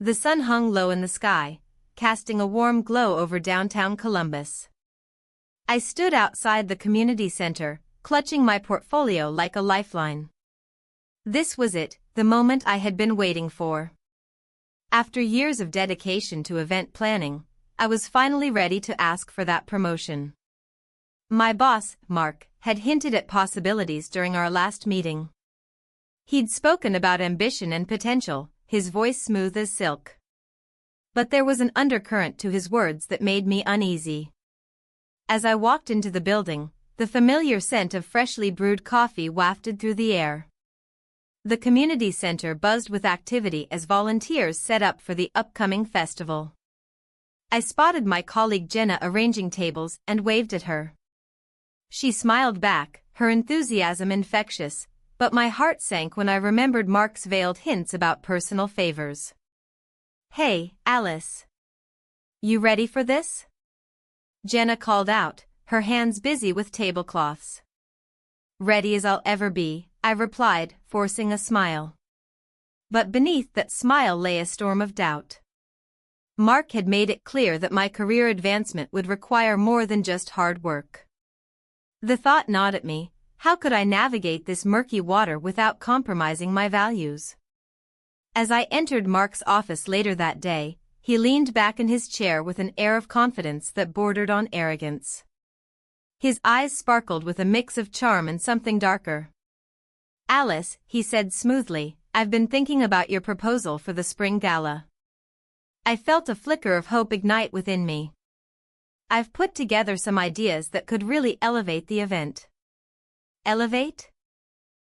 The sun hung low in the sky, casting a warm glow over downtown Columbus. I stood outside the community center, clutching my portfolio like a lifeline. This was it, the moment I had been waiting for. After years of dedication to event planning, I was finally ready to ask for that promotion. My boss, Mark, had hinted at possibilities during our last meeting. He'd spoken about ambition and potential, his voice smooth as silk. But there was an undercurrent to his words that made me uneasy. As I walked into the building, the familiar scent of freshly brewed coffee wafted through the air. The community center buzzed with activity as volunteers set up for the upcoming festival. I spotted my colleague Jenna arranging tables and waved at her. She smiled back, her enthusiasm infectious, but my heart sank when I remembered Mark's veiled hints about personal favors. "Hey, Alice. You ready for this?" Jenna called out, her hands busy with tablecloths. "Ready as I'll ever be," I replied, forcing a smile. But beneath that smile lay a storm of doubt. Mark had made it clear that my career advancement would require more than just hard work. The thought gnawed at me: how could I navigate this murky water without compromising my values? As I entered Mark's office later that day, he leaned back in his chair with an air of confidence that bordered on arrogance. His eyes sparkled with a mix of charm and something darker. "Alice," he said smoothly, "I've been thinking about your proposal for the spring gala." I felt a flicker of hope ignite within me. "I've put together some ideas that could really elevate the event." "Elevate?"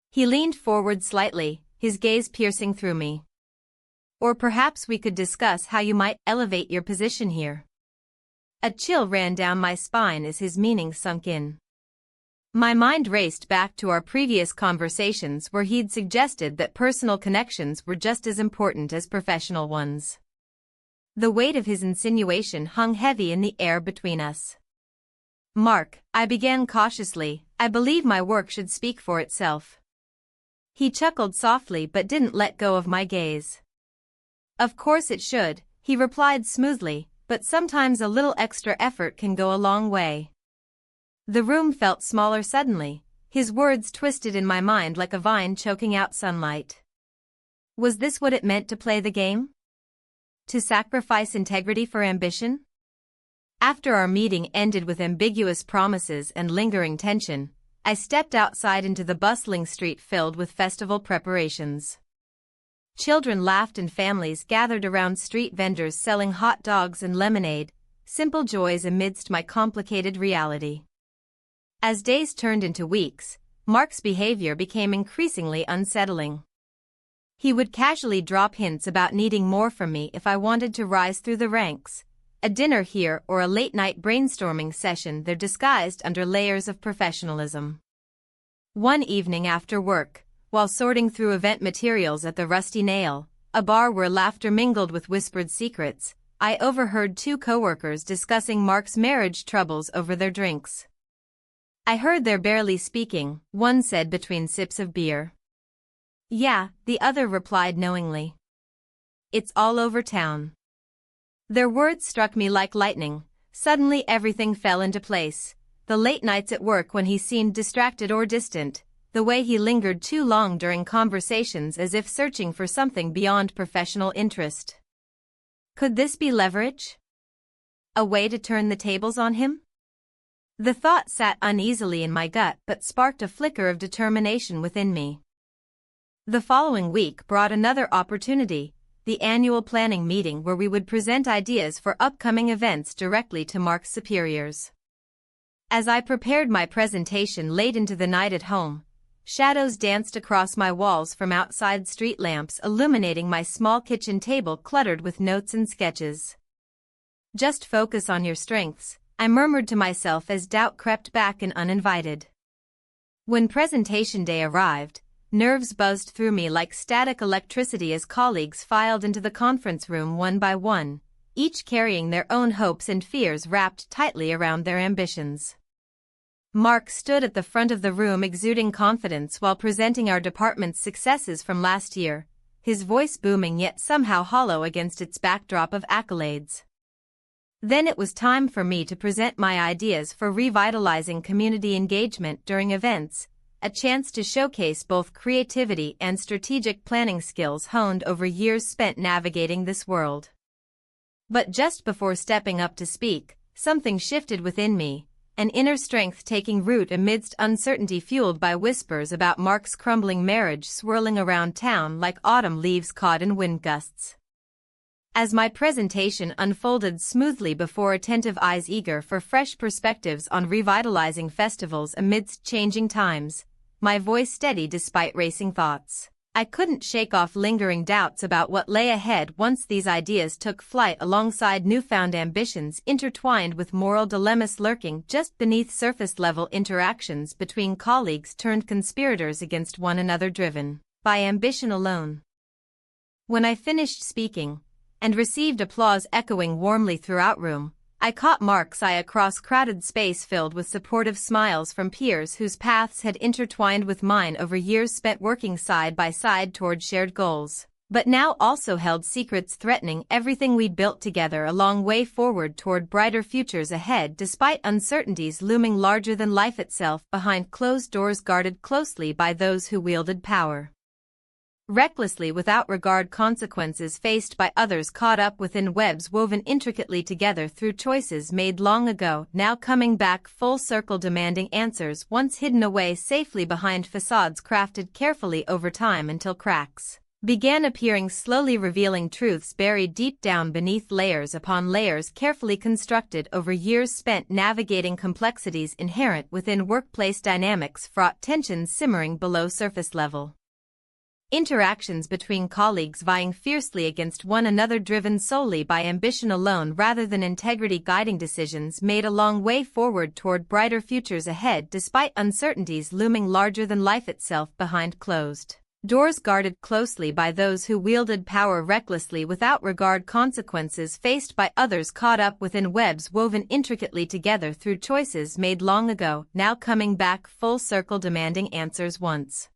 He leaned forward slightly, his gaze piercing through me. "Or perhaps we could discuss how you might elevate your position here." A chill ran down my spine as his meaning sunk in. My mind raced back to our previous conversations where he'd suggested that personal connections were just as important as professional ones. The weight of his insinuation hung heavy in the air between us. "Mark," I began cautiously, "I believe my work should speak for itself." He chuckled softly but didn't let go of my gaze. "Of course it should," he replied smoothly, "but sometimes a little extra effort can go a long way." The room felt smaller suddenly, his words twisted in my mind like a vine choking out sunlight. Was this what it meant to play the game? To sacrifice integrity for ambition? After our meeting ended with ambiguous promises and lingering tension, I stepped outside into the bustling street filled with festival preparations. Children laughed and families gathered around street vendors selling hot dogs and lemonade, simple joys amidst my complicated reality. As days turned into weeks, Mark's behavior became increasingly unsettling. He would casually drop hints about needing more from me if I wanted to rise through the ranks. A dinner here or a late-night brainstorming session there disguised under layers of professionalism. One evening after work, while sorting through event materials at the Rusty Nail, a bar where laughter mingled with whispered secrets, I overheard two coworkers discussing Mark's marriage troubles over their drinks. I heard they're barely speaking, one said between sips of beer. "Yeah," the other replied knowingly. "It's all over town." Their words struck me like lightning. Suddenly everything fell into place. The late nights at work when he seemed distracted or distant, the way he lingered too long during conversations as if searching for something beyond professional interest. Could this be leverage? A way to turn the tables on him? The thought sat uneasily in my gut but sparked a flicker of determination within me. The following week brought another opportunity, the annual planning meeting where we would present ideas for upcoming events directly to Mark's superiors. As I prepared my presentation late into the night at home, shadows danced across my walls from outside street lamps illuminating my small kitchen table cluttered with notes and sketches. "Just focus on your strengths," I murmured to myself as doubt crept back in uninvited. When presentation day arrived, nerves buzzed through me like static electricity as colleagues filed into the conference room one by one, each carrying their own hopes and fears wrapped tightly around their ambitions. Mark stood at the front of the room exuding confidence while presenting our department's successes from last year, his voice booming yet somehow hollow against its backdrop of accolades. Then it was time for me to present my ideas for revitalizing community engagement during events, a chance to showcase both creativity and strategic planning skills honed over years spent navigating this world. But just before stepping up to speak, something shifted within me, an inner strength taking root amidst uncertainty fueled by whispers about Mark's crumbling marriage swirling around town like autumn leaves caught in wind gusts. As my presentation unfolded smoothly before attentive eyes eager for fresh perspectives on revitalizing festivals amidst changing times, my voice steady despite racing thoughts, I couldn't shake off lingering doubts about what lay ahead once these ideas took flight alongside newfound ambitions intertwined with moral dilemmas lurking just beneath surface-level interactions between colleagues turned conspirators against one another driven by ambition alone. When I finished speaking, and received applause echoing warmly throughout room, I caught Mark's eye across crowded space filled with supportive smiles from peers whose paths had intertwined with mine over years spent working side by side toward shared goals, but now also held secrets threatening everything we'd built together a long way forward toward brighter futures ahead despite uncertainties looming larger than life itself behind closed doors guarded closely by those who wielded power recklessly without regard consequences faced by others caught up within webs woven intricately together through choices made long ago now coming back full circle demanding answers once hidden away safely behind facades crafted carefully over time until cracks began appearing slowly revealing truths buried deep down beneath layers upon layers carefully constructed over years spent navigating complexities inherent within workplace dynamics fraught tensions simmering below surface level. Interactions between colleagues vying fiercely against one another driven solely by ambition alone rather than integrity guiding decisions made a long way forward toward brighter futures ahead despite uncertainties looming larger than life itself behind closed doors guarded closely by those who wielded power recklessly without regard consequences faced by others caught up within webs woven intricately together through choices made long ago now coming back full circle demanding answers once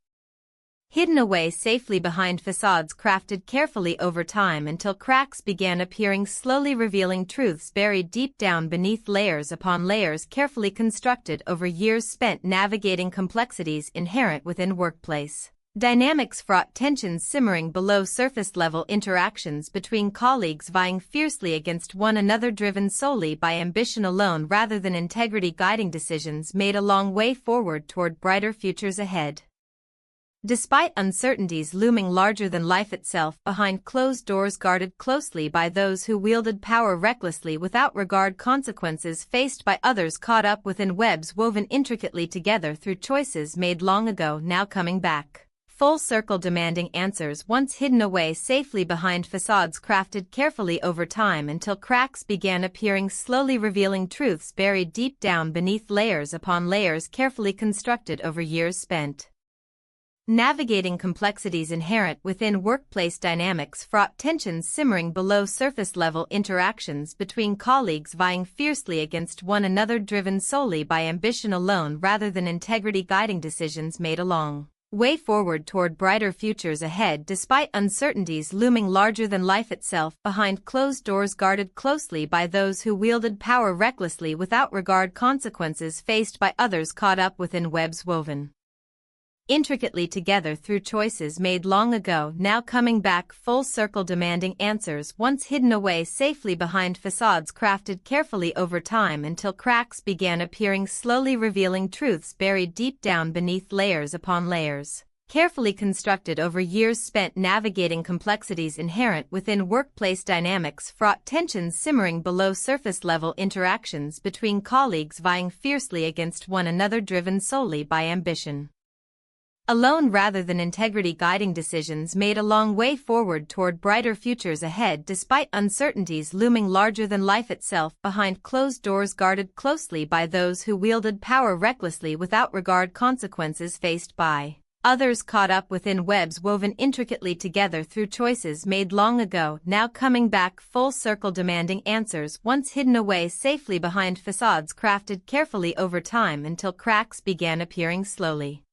hidden away safely behind facades crafted carefully over time until cracks began appearing slowly revealing truths buried deep down beneath layers upon layers carefully constructed over years spent navigating complexities inherent within workplace dynamics fraught tensions simmering below surface level interactions between colleagues vying fiercely against one another driven solely by ambition alone rather than integrity guiding decisions made a long way forward toward brighter futures ahead. Despite uncertainties looming larger than life itself behind closed doors guarded closely by those who wielded power recklessly without regard consequences faced by others caught up within webs woven intricately together through choices made long ago now coming back full circle demanding answers once hidden away safely behind facades crafted carefully over time until cracks began appearing slowly revealing truths buried deep down beneath layers upon layers carefully constructed over years spent navigating complexities inherent within workplace dynamics fraught tensions simmering below surface-level interactions between colleagues vying fiercely against one another driven solely by ambition alone rather than integrity guiding decisions made along way forward toward brighter futures ahead despite uncertainties looming larger than life itself behind closed doors guarded closely by those who wielded power recklessly without regard consequences faced by others caught up within webs woven intricately together through choices made long ago now coming back full circle demanding answers once hidden away safely behind facades crafted carefully over time until cracks began appearing slowly revealing truths buried deep down beneath layers upon layers carefully constructed over years spent navigating complexities inherent within workplace dynamics fraught tensions simmering below surface level interactions between colleagues vying fiercely against one another driven solely by ambition alone rather than integrity guiding decisions made a long way forward toward brighter futures ahead despite uncertainties looming larger than life itself behind closed doors guarded closely by those who wielded power recklessly without regard consequences faced by others caught up within webs woven intricately together through choices made long ago now coming back full circle demanding answers once hidden away safely behind facades crafted carefully over time until cracks began appearing slowly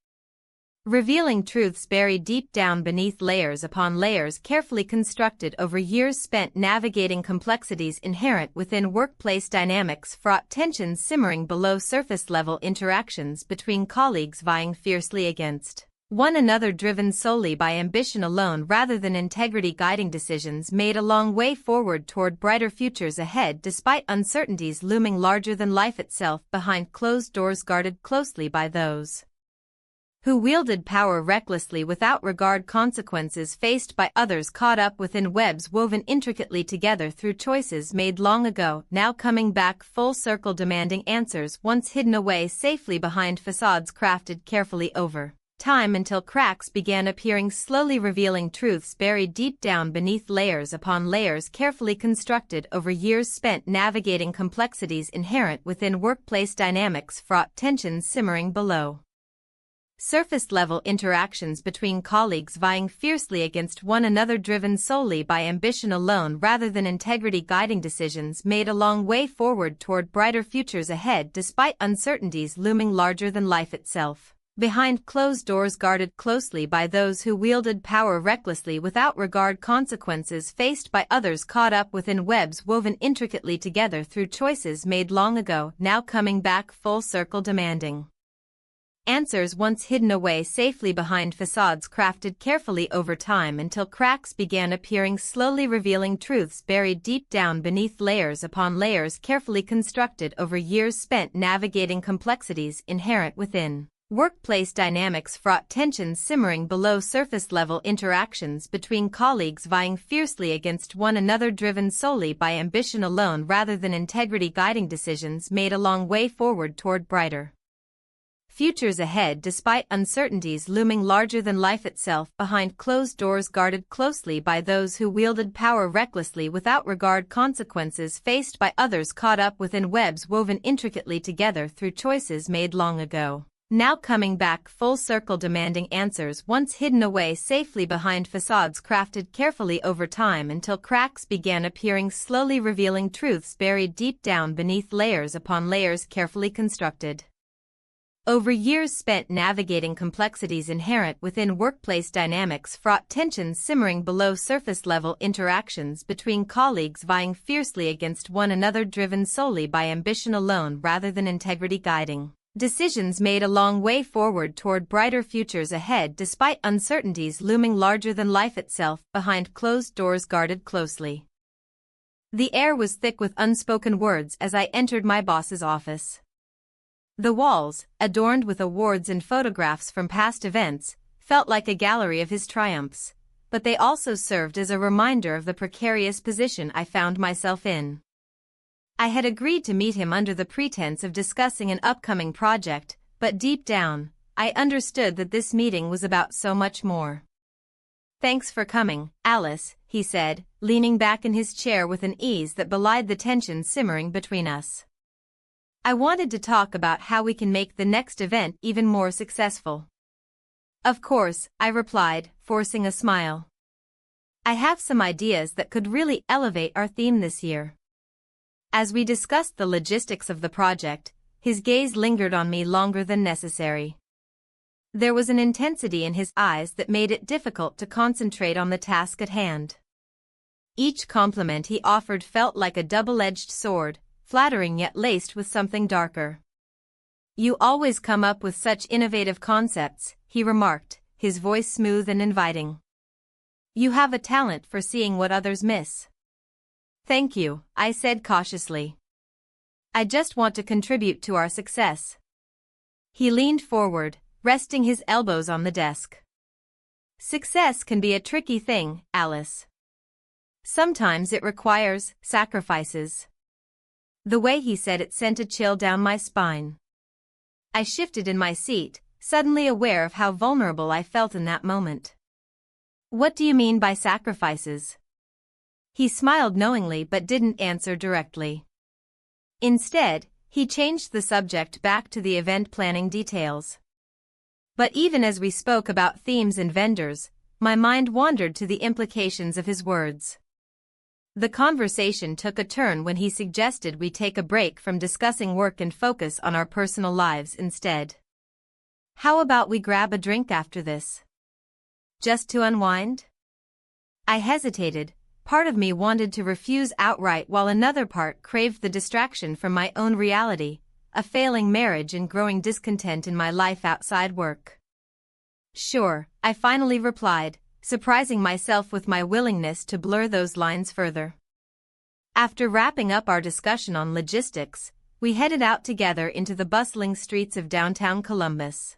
revealing truths buried deep down beneath layers upon layers carefully constructed over years spent navigating complexities inherent within workplace dynamics, fraught tensions simmering below surface-level interactions between colleagues vying fiercely against one another, driven solely by ambition alone rather than integrity, guiding decisions made a long way forward toward brighter futures ahead despite uncertainties looming larger than life itself behind closed doors, guarded closely by those who wielded power recklessly without regard consequences faced by others, caught up within webs woven intricately together through choices made long ago, now coming back full circle, demanding answers once hidden away safely behind facades crafted carefully over time until cracks began appearing, slowly revealing truths buried deep down beneath layers upon layers carefully constructed over years spent navigating complexities inherent within workplace dynamics, fraught tensions simmering below surface-level interactions between colleagues vying fiercely against one another, driven solely by ambition alone rather than integrity, guiding decisions made a long way forward toward brighter futures ahead despite uncertainties looming larger than life itself behind closed doors, guarded closely by those who wielded power recklessly without regard consequences faced by others, caught up within webs woven intricately together through choices made long ago, now coming back full circle, demanding answers once hidden away safely behind facades crafted carefully over time until cracks began appearing, slowly revealing truths buried deep down beneath layers upon layers carefully constructed over years spent navigating complexities inherent within workplace dynamics, fraught tensions simmering below surface-level interactions between colleagues vying fiercely against one another, driven solely by ambition alone rather than integrity, guiding decisions made a long way forward toward brighter futures ahead despite uncertainties looming larger than life itself behind closed doors, guarded closely by those who wielded power recklessly without regard consequences faced by others, caught up within webs woven intricately together through choices made long ago, now coming back full circle, demanding answers once hidden away safely behind facades crafted carefully over time until cracks began appearing, slowly revealing truths buried deep down beneath layers upon layers carefully constructed over years spent navigating complexities inherent within workplace dynamics, fraught tensions simmering below surface-level interactions between colleagues vying fiercely against one another, driven solely by ambition alone rather than integrity, guiding decisions made a long way forward toward brighter futures ahead despite uncertainties looming larger than life itself behind closed doors, guarded closely. The air was thick with unspoken words as I entered my boss's office. The walls, adorned with awards and photographs from past events, felt like a gallery of his triumphs, but they also served as a reminder of the precarious position I found myself in. I had agreed to meet him under the pretense of discussing an upcoming project, but deep down, I understood that this meeting was about so much more. "Thanks for coming, Alice," he said, leaning back in his chair with an ease that belied the tension simmering between us. "I wanted to talk about how we can make the next event even more successful." "Of course," I replied, forcing a smile. "I have some ideas that could really elevate our theme this year." As we discussed the logistics of the project, his gaze lingered on me longer than necessary. There was an intensity in his eyes that made it difficult to concentrate on the task at hand. Each compliment he offered felt like a double-edged sword, flattering yet laced with something darker. "You always come up with such innovative concepts," he remarked, his voice smooth and inviting. "You have a talent for seeing what others miss." "Thank you," I said cautiously. "I just want to contribute to our success." He leaned forward, resting his elbows on the desk. "Success can be a tricky thing, Alice. Sometimes it requires sacrifices." The way he said it sent a chill down my spine. I shifted in my seat, suddenly aware of how vulnerable I felt in that moment. "What do you mean by sacrifices?" He smiled knowingly but didn't answer directly. Instead, he changed the subject back to the event planning details. But even as we spoke about themes and vendors, my mind wandered to the implications of his words. The conversation took a turn when he suggested we take a break from discussing work and focus on our personal lives instead. How about we grab a drink after this? Just to unwind? I hesitated. Part of me wanted to refuse outright while another part craved the distraction from my own reality, a failing marriage and growing discontent in my life outside work. Sure, I finally replied, surprising myself with my willingness to blur those lines further. After wrapping up our discussion on logistics, we headed out together into the bustling streets of downtown Columbus.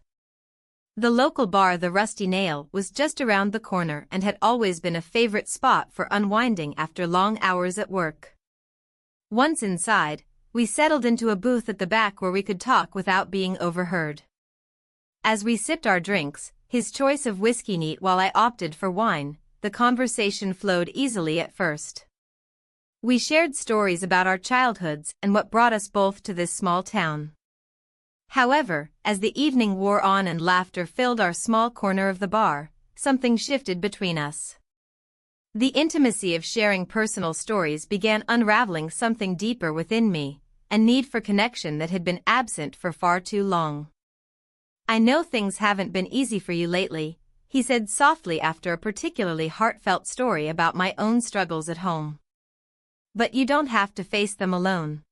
The local bar, the Rusty Nail, was just around the corner and had always been a favorite spot for unwinding after long hours at work. Once inside, we settled into a booth at the back where we could talk without being overheard. As we sipped our drinks, his choice of whiskey neat while I opted for wine, the conversation flowed easily at first. We shared stories about our childhoods and what brought us both to this small town. However, as the evening wore on and laughter filled our small corner of the bar, something shifted between us. The intimacy of sharing personal stories began unraveling something deeper within me, a need for connection that had been absent for far too long. "I know things haven't been easy for you lately," he said softly after a particularly heartfelt story about my own struggles at home. "But you don't have to face them alone."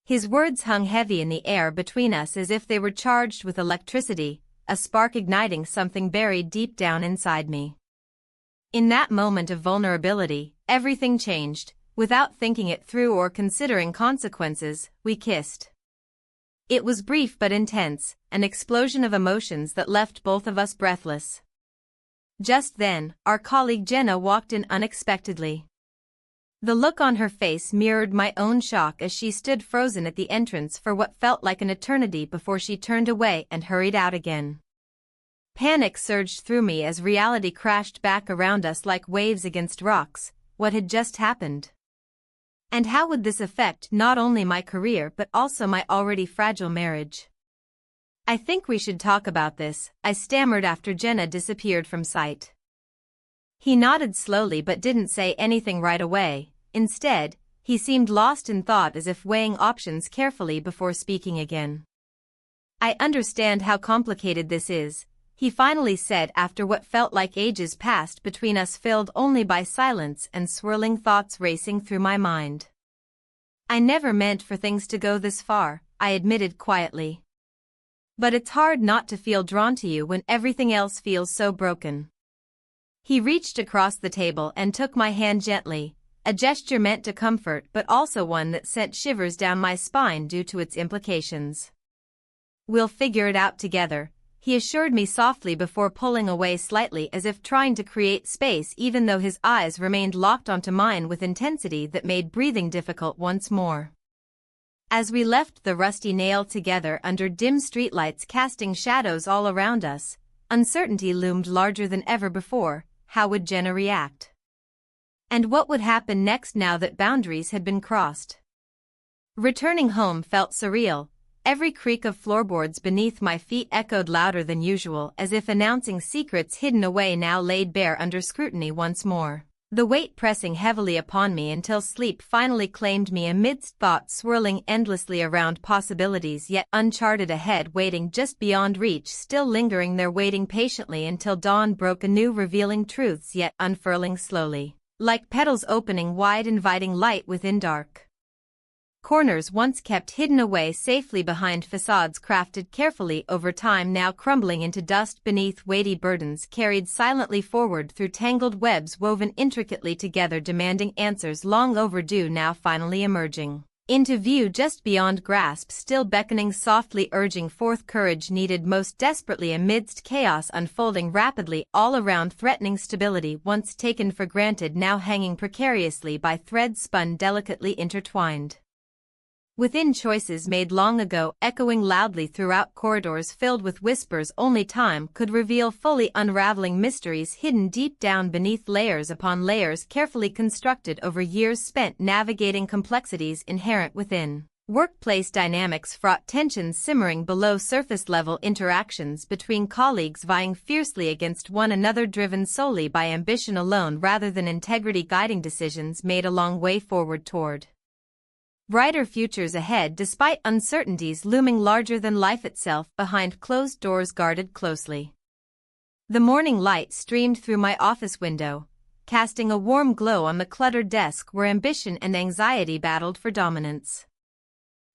His words hung heavy in the air between us as if they were charged with electricity, a spark igniting something buried deep down inside me. In that moment of vulnerability, everything changed. Without thinking it through or considering consequences, we kissed. It was brief but intense, an explosion of emotions that left both of us breathless. Just then, our colleague Jenna walked in unexpectedly. The look on her face mirrored my own shock as she stood frozen at the entrance for what felt like an eternity before she turned away and hurried out again. Panic surged through me as reality crashed back around us like waves against rocks. What had just happened? And how would this affect not only my career but also my already fragile marriage? "I think we should talk about this," I stammered after Jenna disappeared from sight. He nodded slowly but didn't say anything right away. Instead, he seemed lost in thought as if weighing options carefully before speaking again. "I understand how complicated this is," he finally said after what felt like ages passed between us, filled only by silence and swirling thoughts racing through my mind. "I never meant for things to go this far," I admitted quietly. "But it's hard not to feel drawn to you when everything else feels so broken." He reached across the table and took my hand gently, a gesture meant to comfort but also one that sent shivers down my spine due to its implications. "We'll figure it out together," he assured me softly before pulling away slightly as if trying to create space, even though his eyes remained locked onto mine with intensity that made breathing difficult once more. As we left the Rusty Nail together under dim streetlights casting shadows all around us, uncertainty loomed larger than ever before. How would Jenna react? And what would happen next now that boundaries had been crossed? Returning home felt surreal. Every creak of floorboards beneath my feet echoed louder than usual, as if announcing secrets hidden away now laid bare under scrutiny once more. The weight pressing heavily upon me until sleep finally claimed me amidst thoughts swirling endlessly around possibilities yet uncharted ahead, waiting just beyond reach, still lingering there, waiting patiently until dawn broke anew, revealing truths yet unfurling slowly, like petals opening wide, inviting light within dark. Corners once kept hidden away safely behind facades crafted carefully over time, now crumbling into dust beneath weighty burdens carried silently forward through tangled webs woven intricately together, demanding answers long overdue, now finally emerging into view just beyond grasp, still beckoning softly, urging forth courage needed most desperately amidst chaos unfolding rapidly all around, threatening stability once taken for granted, now hanging precariously by threads spun delicately intertwined within choices made long ago, echoing loudly throughout corridors filled with whispers only time could reveal, fully unraveling mysteries hidden deep down beneath layers upon layers carefully constructed over years spent navigating complexities inherent within workplace dynamics, fraught tensions simmering below surface level, interactions between colleagues vying fiercely against one another, driven solely by ambition alone rather than integrity, guiding decisions made a long way forward toward Brighter futures ahead despite uncertainties looming larger than life itself behind closed doors guarded closely. The morning light streamed through my office window, casting a warm glow on the cluttered desk where ambition and anxiety battled for dominance.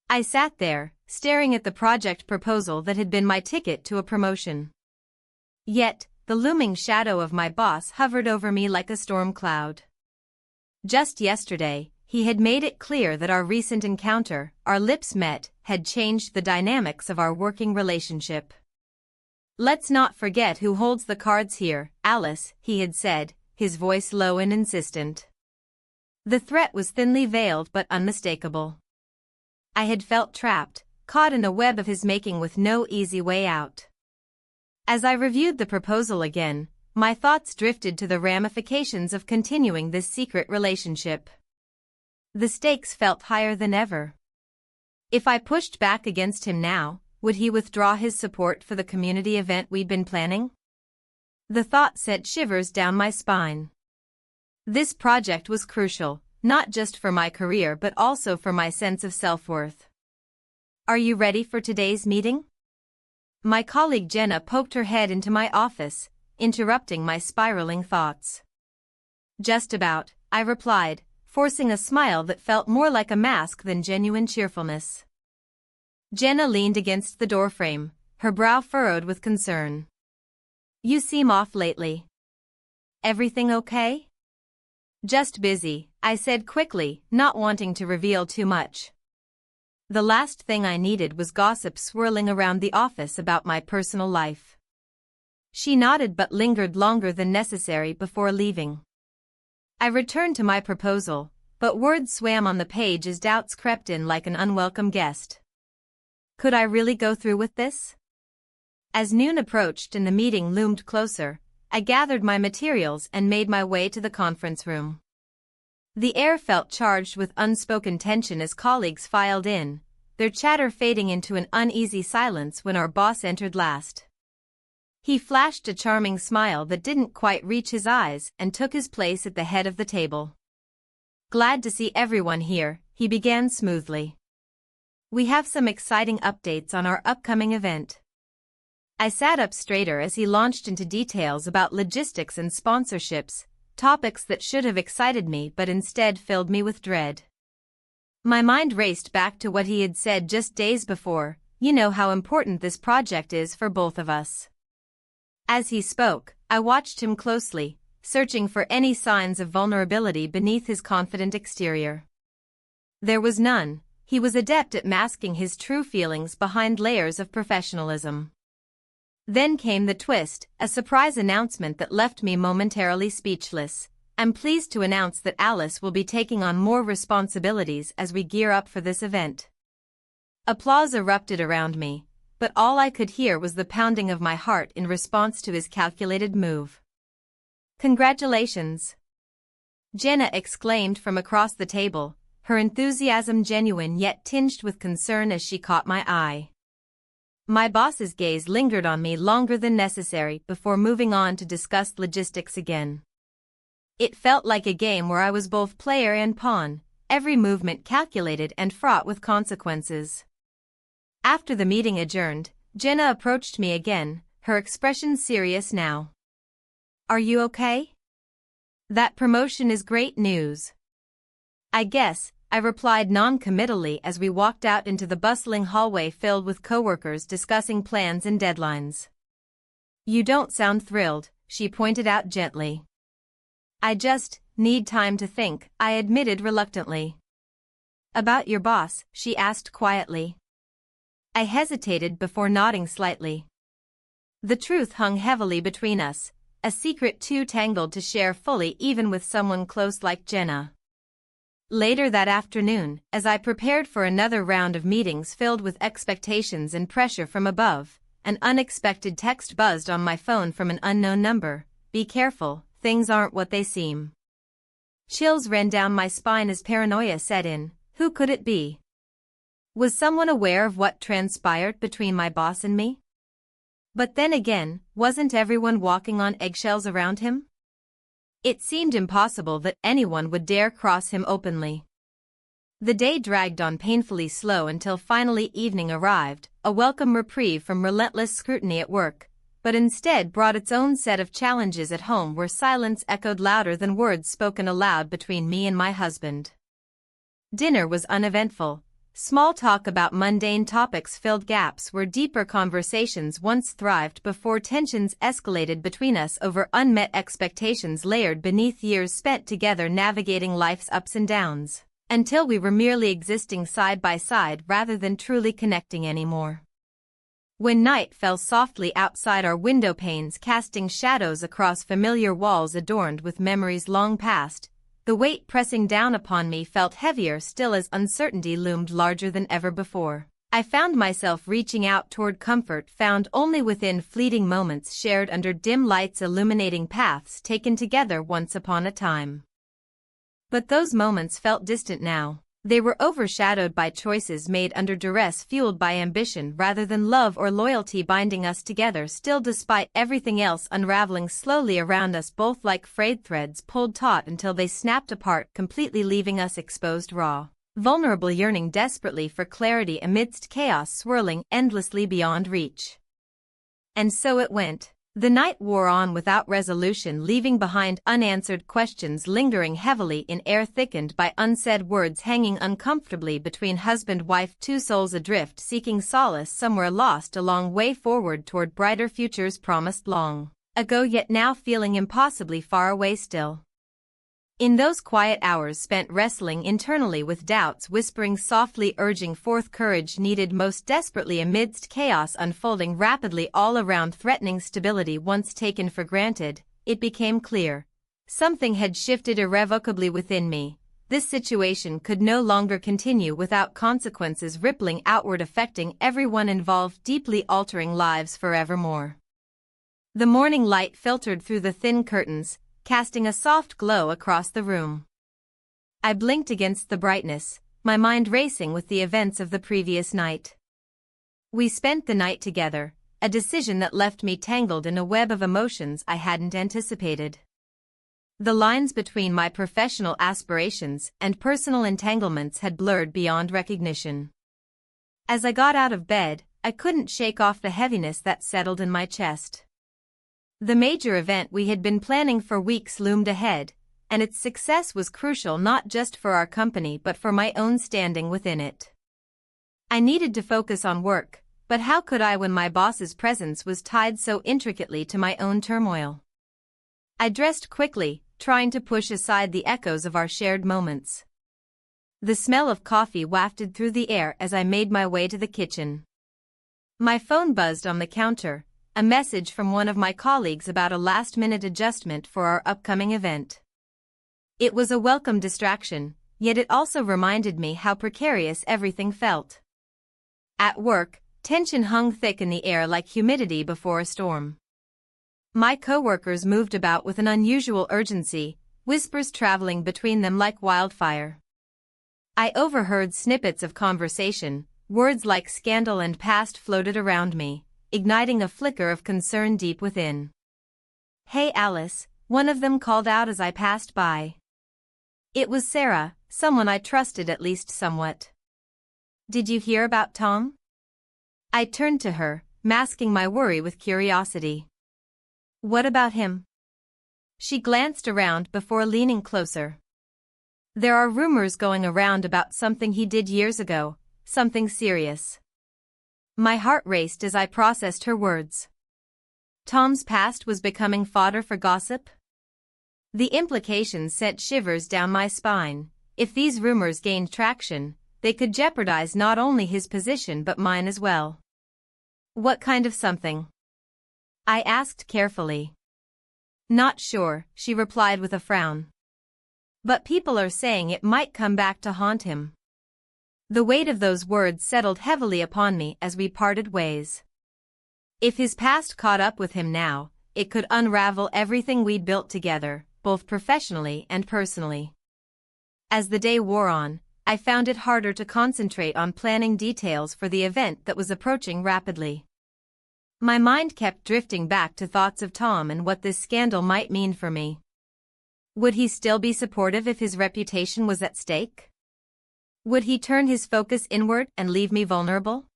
I sat there, staring at the project proposal that had been my ticket to a promotion. Yet, the looming shadow of my boss hovered over me like a storm cloud. Just yesterday, he had made it clear that our recent encounter, our lips met, had changed the dynamics of our working relationship. "Let's not forget who holds the cards here, Alice," he had said, his voice low and insistent. The threat was thinly veiled but unmistakable. I had felt trapped, caught in a web of his making with no easy way out. As I reviewed the proposal again, my thoughts drifted to the ramifications of continuing this secret relationship. The stakes felt higher than ever. If I pushed back against him now, would he withdraw his support for the community event we'd been planning? The thought sent shivers down my spine. This project was crucial, not just for my career but also for my sense of self-worth. "Are you ready for today's meeting?" My colleague Jenna poked her head into my office, interrupting my spiraling thoughts. "Just about," I replied, forcing a smile that felt more like a mask than genuine cheerfulness. Jenna leaned against the doorframe, her brow furrowed with concern. "You seem off lately. Everything okay?" "Just busy," I said quickly, not wanting to reveal too much. The last thing I needed was gossip swirling around the office about my personal life. She nodded but lingered longer than necessary before leaving. I returned to my proposal, but words swam on the page as doubts crept in like an unwelcome guest. Could I really go through with this? As noon approached and the meeting loomed closer, I gathered my materials and made my way to the conference room. The air felt charged with unspoken tension as colleagues filed in, their chatter fading into an uneasy silence when our boss entered last. He flashed a charming smile that didn't quite reach his eyes and took his place at the head of the table. "Glad to see everyone here," he began smoothly. "We have some exciting updates on our upcoming event." I sat up straighter as he launched into details about logistics and sponsorships, topics that should have excited me but instead filled me with dread. My mind raced back to what he had said just days before, "You know how important this project is for both of us." As he spoke, I watched him closely, searching for any signs of vulnerability beneath his confident exterior. There was none. He was adept at masking his true feelings behind layers of professionalism. Then came the twist, a surprise announcement that left me momentarily speechless. "I'm pleased to announce that Alice will be taking on more responsibilities as we gear up for this event." Applause erupted around me, but all I could hear was the pounding of my heart in response to his calculated move. "Congratulations!" Jenna exclaimed from across the table, her enthusiasm genuine yet tinged with concern as she caught my eye. My boss's gaze lingered on me longer than necessary before moving on to discuss logistics again. It felt like a game where I was both player and pawn, every movement calculated and fraught with consequences. After the meeting adjourned, Jenna approached me again, her expression serious now. "Are you okay? That promotion is great news." "I guess," I replied non-committally as we walked out into the bustling hallway filled with coworkers discussing plans and deadlines. "You don't sound thrilled," she pointed out gently. "I just need time to think," I admitted reluctantly. "About your boss?" she asked quietly. I hesitated before nodding slightly. The truth hung heavily between us, a secret too tangled to share fully even with someone close like Jenna. Later that afternoon, as I prepared for another round of meetings filled with expectations and pressure from above, an unexpected text buzzed on my phone from an unknown number. "Be careful, things aren't what they seem." Chills ran down my spine as paranoia set in. Who could it be? Was someone aware of what transpired between my boss and me? But then again, wasn't everyone walking on eggshells around him? It seemed impossible that anyone would dare cross him openly. The day dragged on painfully slow until finally evening arrived, a welcome reprieve from relentless scrutiny at work, but instead brought its own set of challenges at home where silence echoed louder than words spoken aloud between me and my husband. Dinner was uneventful. Small talk about mundane topics filled gaps where deeper conversations once thrived before tensions escalated between us over unmet expectations layered beneath years spent together navigating life's ups and downs, until we were merely existing side by side rather than truly connecting anymore. When night fell softly outside our window panes casting shadows across familiar walls adorned with memories long past, the weight pressing down upon me felt heavier still as uncertainty loomed larger than ever before. I found myself reaching out toward comfort found only within fleeting moments shared under dim lights illuminating paths taken together once upon a time. But those moments felt distant now. They were overshadowed by choices made under duress fueled by ambition rather than love or loyalty binding us together still despite everything else unraveling slowly around us both like frayed threads pulled taut until they snapped apart completely leaving us exposed raw, vulnerable yearning desperately for clarity amidst chaos swirling endlessly beyond reach. And so it went. The night wore on without resolution leaving behind unanswered questions lingering heavily in air thickened by unsaid words hanging uncomfortably between husband-wife two souls adrift seeking solace somewhere lost a long way forward toward brighter futures promised long ago yet now feeling impossibly far away still. In those quiet hours spent wrestling internally with doubts whispering softly urging forth courage needed most desperately amidst chaos unfolding rapidly all around threatening stability once taken for granted, it became clear. Something had shifted irrevocably within me. This situation could no longer continue without consequences rippling outward affecting everyone involved deeply altering lives forevermore. The morning light filtered through the thin curtains, casting a soft glow across the room. I blinked against the brightness, my mind racing with the events of the previous night. We spent the night together, a decision that left me tangled in a web of emotions I hadn't anticipated. The lines between my professional aspirations and personal entanglements had blurred beyond recognition. As I got out of bed, I couldn't shake off the heaviness that settled in my chest. The major event we had been planning for weeks loomed ahead, and its success was crucial not just for our company but for my own standing within it. I needed to focus on work, but how could I when my boss's presence was tied so intricately to my own turmoil? I dressed quickly, trying to push aside the echoes of our shared moments. The smell of coffee wafted through the air as I made my way to the kitchen. My phone buzzed on the counter, a message from one of my colleagues about a last-minute adjustment for our upcoming event. It was a welcome distraction, yet it also reminded me how precarious everything felt. At work, tension hung thick in the air like humidity before a storm. My coworkers moved about with an unusual urgency, whispers traveling between them like wildfire. I overheard snippets of conversation, words like scandal and past floated around me, igniting a flicker of concern deep within. "Hey Alice," one of them called out as I passed by. It was Sarah, someone I trusted at least somewhat. "Did you hear about Tom?" I turned to her, masking my worry with curiosity. "What about him?" She glanced around before leaning closer. "There are rumors going around about something he did years ago, something serious." My heart raced as I processed her words. Tom's past was becoming fodder for gossip? The implications sent shivers down my spine. If these rumors gained traction, they could jeopardize not only his position but mine as well. "What kind of something?" I asked carefully. "Not sure," she replied with a frown. "But people are saying it might come back to haunt him." The weight of those words settled heavily upon me as we parted ways. If his past caught up with him now, it could unravel everything we'd built together, both professionally and personally. As the day wore on, I found it harder to concentrate on planning details for the event that was approaching rapidly. My mind kept drifting back to thoughts of Tom and what this scandal might mean for me. Would he still be supportive if his reputation was at stake? Would he turn his focus inward and leave me vulnerable?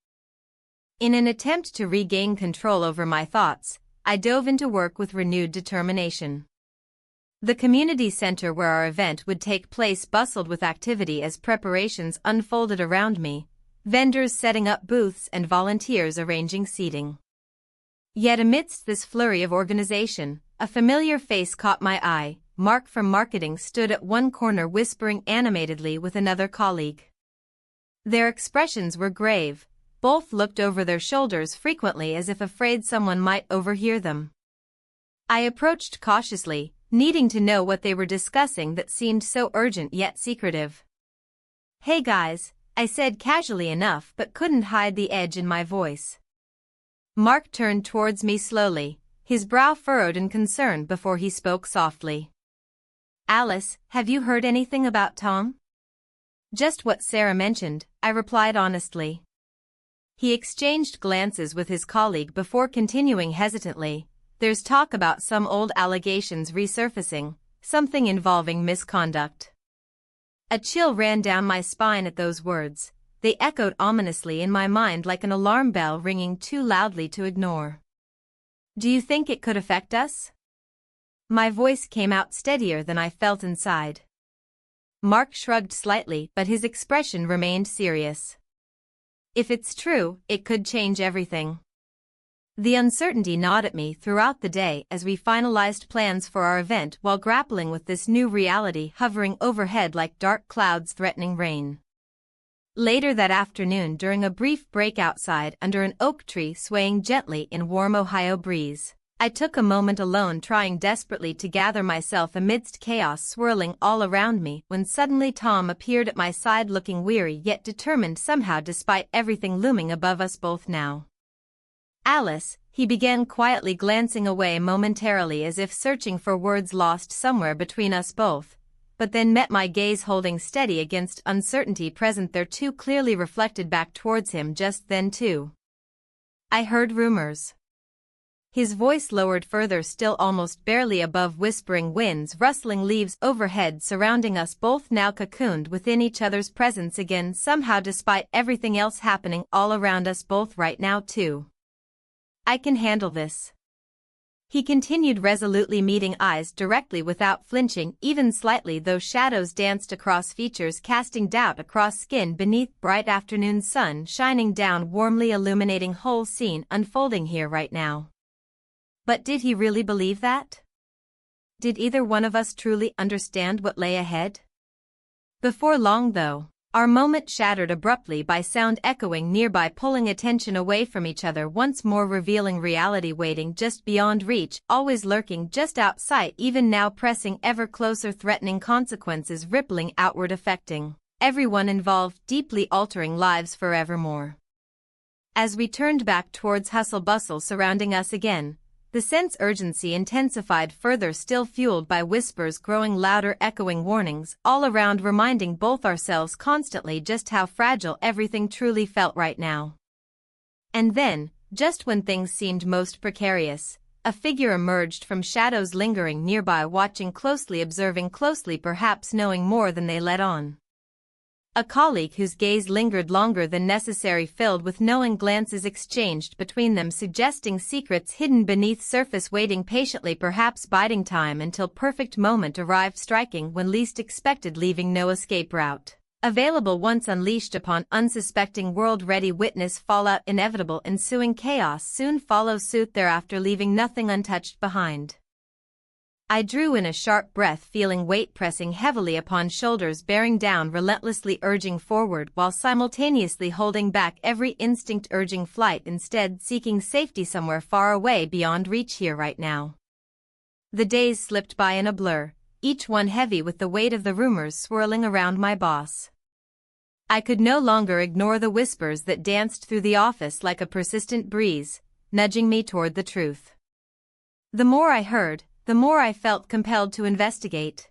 In an attempt to regain control over my thoughts, I dove into work with renewed determination. The community center where our event would take place bustled with activity as preparations unfolded around me, vendors setting up booths and volunteers arranging seating. Yet amidst this flurry of organization, a familiar face caught my eye. Mark from marketing stood at one corner whispering animatedly with another colleague. Their expressions were grave. Both looked over their shoulders frequently as if afraid someone might overhear them. I approached cautiously, needing to know what they were discussing that seemed so urgent yet secretive. "Hey guys," I said casually enough but couldn't hide the edge in my voice. Mark turned towards me slowly, his brow furrowed in concern before he spoke softly. "Alice, have you heard anything about Tom?" "Just what Sarah mentioned," I replied honestly. He exchanged glances with his colleague before continuing hesitantly. "There's talk about some old allegations resurfacing, something involving misconduct." A chill ran down my spine at those words. They echoed ominously in my mind like an alarm bell ringing too loudly to ignore. "Do you think it could affect us?" My voice came out steadier than I felt inside. Mark shrugged slightly, but his expression remained serious. "If it's true, it could change everything." The uncertainty gnawed at me throughout the day as we finalized plans for our event while grappling with this new reality hovering overhead like dark clouds threatening rain. Later that afternoon, during a brief break outside under an oak tree swaying gently in warm Ohio breeze, I took a moment alone, trying desperately to gather myself amidst chaos swirling all around me, when suddenly Tom appeared at my side looking weary yet determined somehow despite everything looming above us both now. "Alice," he began quietly, glancing away momentarily as if searching for words lost somewhere between us both, but then met my gaze holding steady against uncertainty present there too clearly reflected back towards him just then too. "I heard rumors." His voice lowered further still, almost barely above whispering winds rustling leaves overhead surrounding us both, now cocooned within each other's presence again somehow despite everything else happening all around us both right now too. "I can handle this." He continued resolutely, meeting eyes directly without flinching even slightly, though shadows danced across features casting doubt across skin beneath bright afternoon sun shining down warmly illuminating whole scene unfolding here right now. But did he really believe that? Did either one of us truly understand what lay ahead? Before long though, our moment shattered abruptly by sound echoing nearby, pulling attention away from each other once more, revealing reality waiting just beyond reach, always lurking just outside, even now pressing ever closer, threatening consequences rippling outward, affecting everyone involved, deeply altering lives forevermore. As we turned back towards hustle bustle surrounding us again, the sense urgency intensified further, still fueled by whispers growing louder, echoing warnings all around, reminding both ourselves constantly just how fragile everything truly felt right now. And then, just when things seemed most precarious, a figure emerged from shadows lingering nearby, watching closely, observing closely, perhaps knowing more than they let on. A colleague whose gaze lingered longer than necessary, filled with knowing glances exchanged between them, suggesting secrets hidden beneath surface, waiting patiently, perhaps biding time until perfect moment arrived, striking when least expected, leaving no escape route available once unleashed upon unsuspecting world. Ready, witness fallout, inevitable ensuing chaos soon follow suit thereafter, leaving nothing untouched behind. I drew in a sharp breath, feeling weight pressing heavily upon shoulders, bearing down, relentlessly urging forward while simultaneously holding back every instinct urging flight, instead seeking safety somewhere far away beyond reach here right now. The days slipped by in a blur, each one heavy with the weight of the rumors swirling around my boss. I could no longer ignore the whispers that danced through the office like a persistent breeze, nudging me toward the truth. The more I heard, the more I felt compelled to investigate.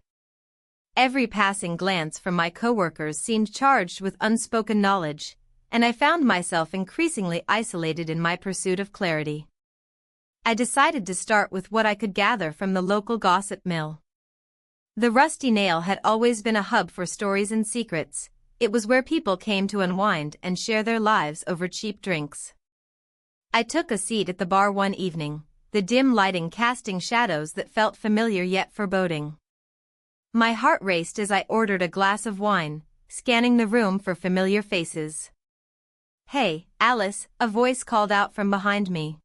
Every passing glance from my coworkers seemed charged with unspoken knowledge, and I found myself increasingly isolated in my pursuit of clarity. I decided to start with what I could gather from the local gossip mill. The Rusty Nail had always been a hub for stories and secrets, it was where people came to unwind and share their lives over cheap drinks. I took a seat at the bar one evening, the dim lighting casting shadows that felt familiar yet foreboding. My heart raced as I ordered a glass of wine, scanning the room for familiar faces. "Hey, Alice," a voice called out from behind me.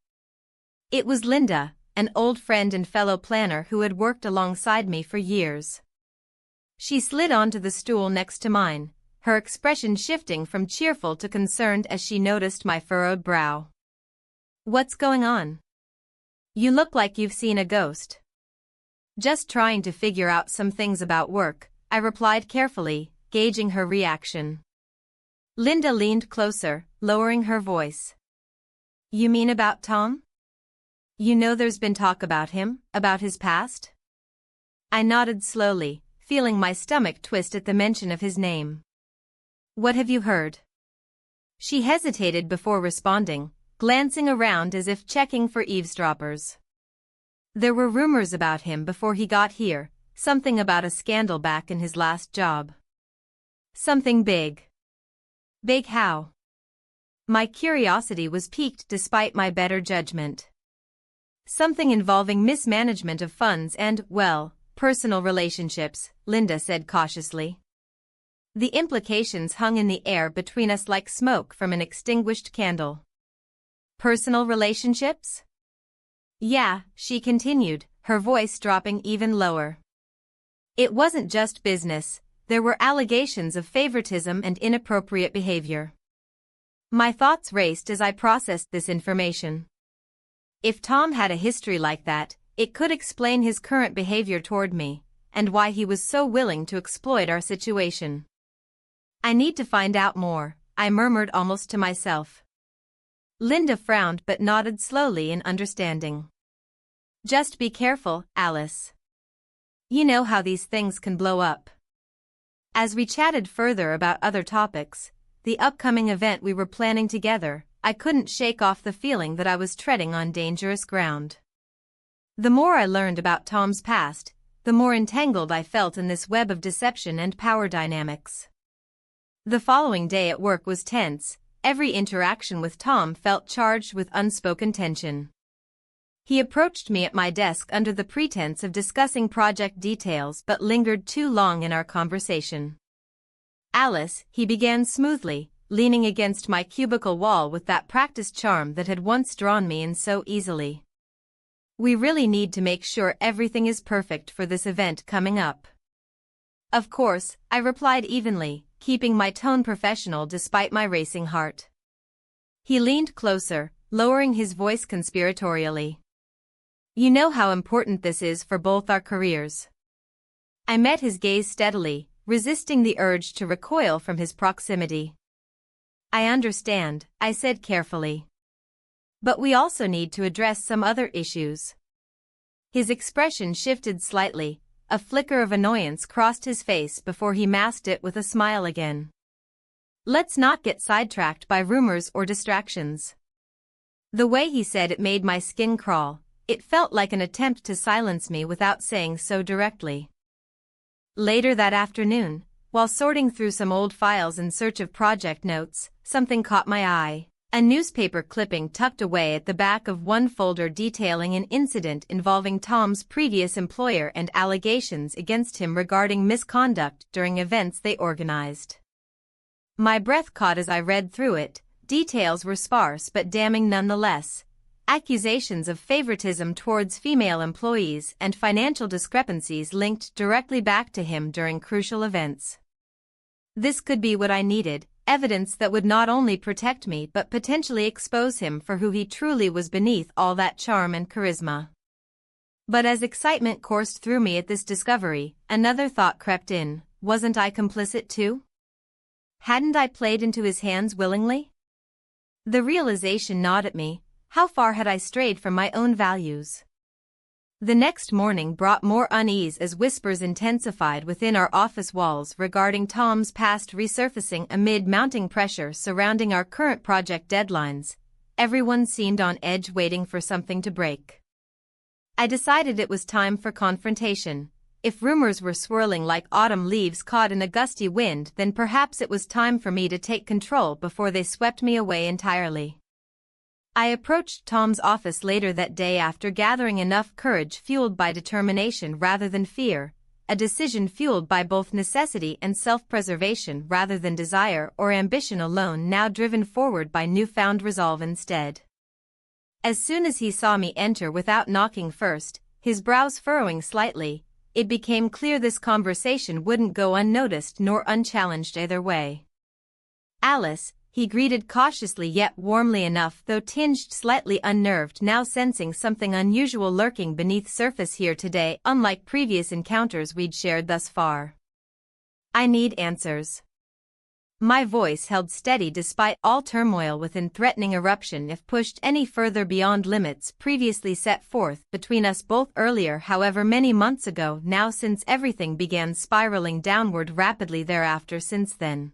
It was Linda, an old friend and fellow planner who had worked alongside me for years. She slid onto the stool next to mine, her expression shifting from cheerful to concerned as she noticed my furrowed brow. "What's going on? You look like you've seen a ghost." "Just trying to figure out some things about work," I replied carefully, gauging her reaction. Linda leaned closer, lowering her voice. "You mean about Tom? You know there's been talk about him, about his past?" I nodded slowly, feeling my stomach twist at the mention of his name. "What have you heard?" She hesitated before responding, glancing around as if checking for eavesdroppers. "There were rumors about him before he got here, something about a scandal back in his last job." "Something big." "Big how?" My curiosity was piqued despite my better judgment. "Something involving mismanagement of funds and, well, personal relationships," Linda said cautiously. The implications hung in the air between us like smoke from an extinguished candle. "Personal relationships?" "Yeah," she continued, her voice dropping even lower. "It wasn't just business, there were allegations of favoritism and inappropriate behavior." My thoughts raced as I processed this information. If Tom had a history like that, it could explain his current behavior toward me, and why he was so willing to exploit our situation. "I need to find out more," I murmured almost to myself. Linda frowned but nodded slowly in understanding. "Just be careful, Alice. You know how these things can blow up." As we chatted further about other topics, the upcoming event we were planning together, I couldn't shake off the feeling that I was treading on dangerous ground. The more I learned about Tom's past, the more entangled I felt in this web of deception and power dynamics. The following day at work was tense. Every interaction with Tom felt charged with unspoken tension. He approached me at my desk under the pretense of discussing project details but lingered too long in our conversation. "Alice," he began smoothly, leaning against my cubicle wall with that practiced charm that had once drawn me in so easily. "We really need to make sure everything is perfect for this event coming up." "Of course," I replied evenly, keeping my tone professional despite my racing heart. He leaned closer, lowering his voice conspiratorially. "You know how important this is for both our careers." I met his gaze steadily, resisting the urge to recoil from his proximity. "I understand," I said carefully. "But we also need to address some other issues." His expression shifted slightly, a flicker of annoyance crossed his face before he masked it with a smile again. "Let's not get sidetracked by rumors or distractions." The way he said it made my skin crawl. It felt like an attempt to silence me without saying so directly. Later that afternoon, while sorting through some old files in search of project notes, something caught my eye. A newspaper clipping tucked away at the back of one folder detailing an incident involving Tom's previous employer and allegations against him regarding misconduct during events they organized. My breath caught as I read through it. Details were sparse but damning nonetheless. Accusations of favoritism towards female employees and financial discrepancies linked directly back to him during crucial events. This could be what I needed. Evidence that would not only protect me but potentially expose him for who he truly was beneath all that charm and charisma. But as excitement coursed through me at this discovery, another thought crept in. Wasn't I complicit too? Hadn't I played into his hands willingly? The realization gnawed at me. How far had I strayed from my own values? The next morning brought more unease as whispers intensified within our office walls regarding Tom's past resurfacing amid mounting pressure surrounding our current project deadlines. Everyone seemed on edge waiting for something to break. I decided it was time for confrontation. If rumors were swirling like autumn leaves caught in a gusty wind, then perhaps it was time for me to take control before they swept me away entirely. I approached Tom's office later that day after gathering enough courage fueled by determination rather than fear, a decision fueled by both necessity and self-preservation rather than desire or ambition alone, now driven forward by newfound resolve instead. As soon as he saw me enter without knocking first, his brows furrowing slightly, it became clear this conversation wouldn't go unnoticed nor unchallenged either way. "Alice," he greeted cautiously yet warmly enough, though tinged slightly unnerved, now sensing something unusual lurking beneath surface here today, unlike previous encounters we'd shared thus far. "I need answers." My voice held steady despite all turmoil within, threatening eruption if pushed any further beyond limits previously set forth between us both earlier, however many months ago now, since everything began spiraling downward rapidly thereafter since then.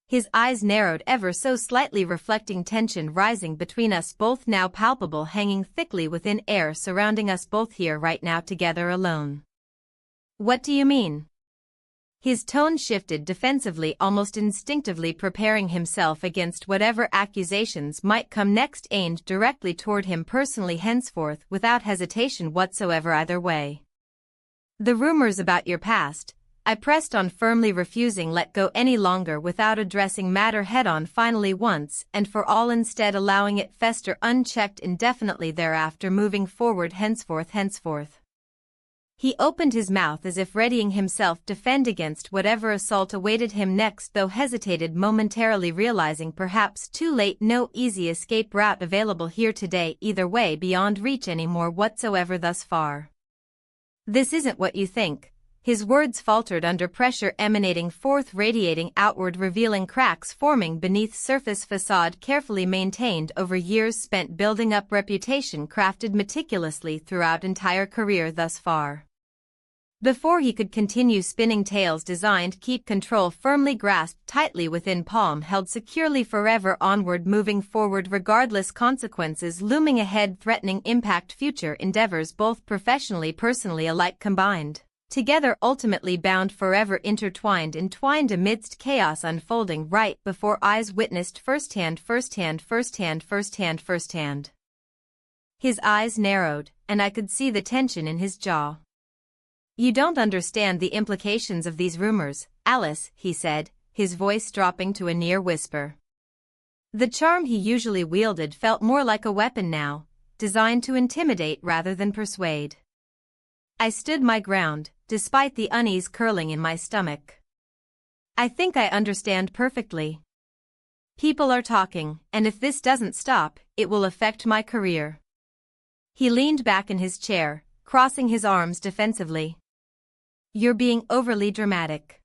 His eyes narrowed ever so slightly, reflecting tension rising between us both, now palpable, hanging thickly within air surrounding us both here right now together alone. "What do you mean?" His tone shifted defensively, almost instinctively preparing himself against whatever accusations might come next, aimed directly toward him personally henceforth, without hesitation whatsoever either way. "The rumors about your past," I pressed on, firmly refusing let go any longer without addressing matter head-on, finally once and for all, instead allowing it fester unchecked indefinitely thereafter, moving forward henceforth. He opened his mouth as if readying himself defend against whatever assault awaited him next, though hesitated momentarily, realizing perhaps too late no easy escape route available here today either way, beyond reach anymore whatsoever thus far. "This isn't what you think." His words faltered under pressure emanating forth, radiating outward, revealing cracks forming beneath surface facade carefully maintained over years spent building up, reputation crafted meticulously throughout entire career thus far. Before he could continue spinning tales designed keep control firmly grasped tightly within palm, held securely forever, onward moving forward regardless consequences looming ahead, threatening impact future endeavors both professionally personally alike combined. Together ultimately bound forever, entwined amidst chaos unfolding right before eyes, witnessed firsthand. His eyes narrowed, and I could see the tension in his jaw. "You don't understand the implications of these rumors, Alice," he said, his voice dropping to a near whisper. The charm he usually wielded felt more like a weapon now, designed to intimidate rather than persuade. I stood my ground, despite the unease curling in my stomach. "I think I understand perfectly. People are talking, and if this doesn't stop, it will affect my career." He leaned back in his chair, crossing his arms defensively. "You're being overly dramatic.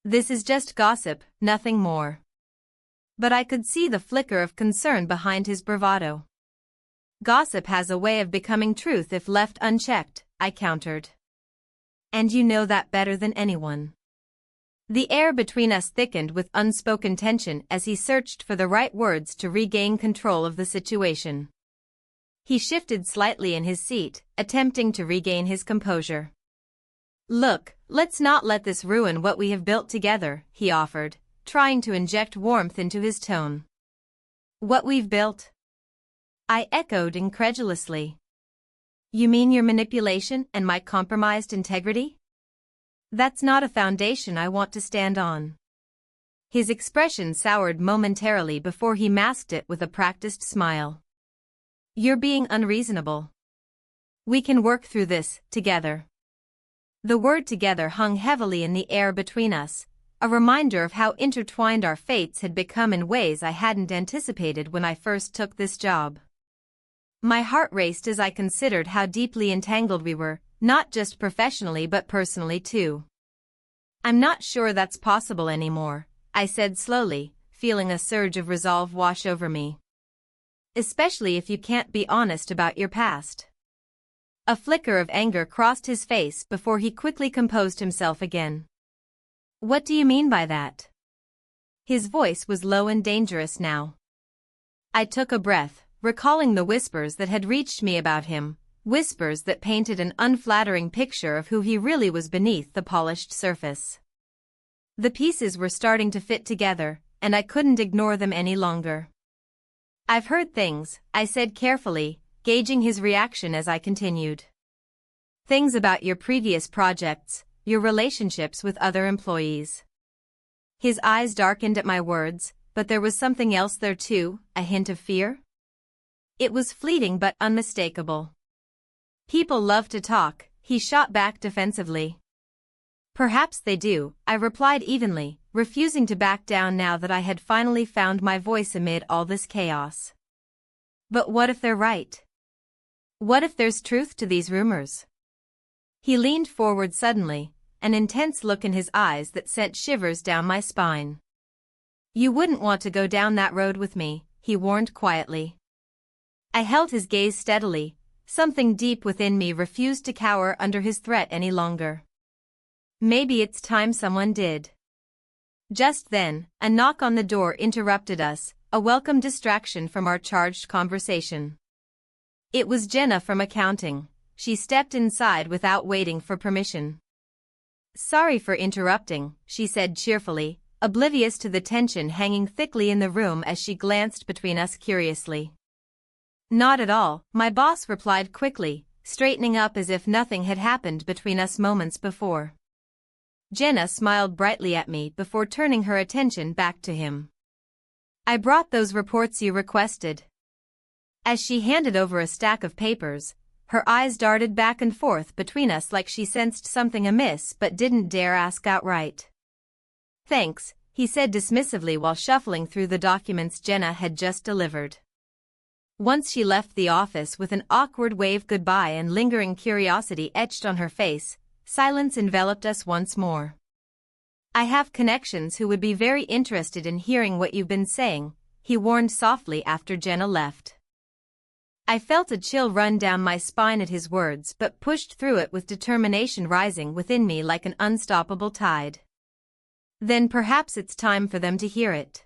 This is just gossip, nothing more." But I could see the flicker of concern behind his bravado. "Gossip has a way of becoming truth if left unchecked," I countered. "And you know that better than anyone." The air between us thickened with unspoken tension as he searched for the right words to regain control of the situation. He shifted slightly in his seat, attempting to regain his composure. "Look, let's not let this ruin what we have built together," he offered, trying to inject warmth into his tone. "What we've built?" I echoed incredulously. "You mean your manipulation and my compromised integrity? That's not a foundation I want to stand on." His expression soured momentarily before he masked it with a practiced smile. "You're being unreasonable. We can work through this, together." The word "together" hung heavily in the air between us, a reminder of how intertwined our fates had become in ways I hadn't anticipated when I first took this job. My heart raced as I considered how deeply entangled we were, not just professionally but personally too. "I'm not sure that's possible anymore," I said slowly, feeling a surge of resolve wash over me. "Especially if you can't be honest about your past." A flicker of anger crossed his face before he quickly composed himself again. "What do you mean by that?" His voice was low and dangerous now. I took a breath, recalling the whispers that had reached me about him, whispers that painted an unflattering picture of who he really was beneath the polished surface. The pieces were starting to fit together, and I couldn't ignore them any longer. "I've heard things," I said carefully, gauging his reaction as I continued. "Things about your previous projects, your relationships with other employees." His eyes darkened at my words, but there was something else there too, a hint of fear. It was fleeting but unmistakable. "People love to talk," he shot back defensively. "Perhaps they do," I replied evenly, refusing to back down now that I had finally found my voice amid all this chaos. "But what if they're right? What if there's truth to these rumors?" He leaned forward suddenly, an intense look in his eyes that sent shivers down my spine. "You wouldn't want to go down that road with me," he warned quietly. I held his gaze steadily. Something deep within me refused to cower under his threat any longer. "Maybe it's time someone did." Just then, a knock on the door interrupted us, a welcome distraction from our charged conversation. It was Jenna from accounting. She stepped inside without waiting for permission. "Sorry for interrupting," she said cheerfully, oblivious to the tension hanging thickly in the room as she glanced between us curiously. "Not at all," my boss replied quickly, straightening up as if nothing had happened between us moments before. Jenna smiled brightly at me before turning her attention back to him. "I brought those reports you requested." As she handed over a stack of papers, her eyes darted back and forth between us like she sensed something amiss but didn't dare ask outright. "Thanks," he said dismissively while shuffling through the documents Jenna had just delivered. Once she left the office with an awkward wave goodbye and lingering curiosity etched on her face, silence enveloped us once more. "I have connections who would be very interested in hearing what you've been saying," he warned softly after Jenna left. I felt a chill run down my spine at his words but pushed through it with determination rising within me like an unstoppable tide. "Then perhaps it's time for them to hear it."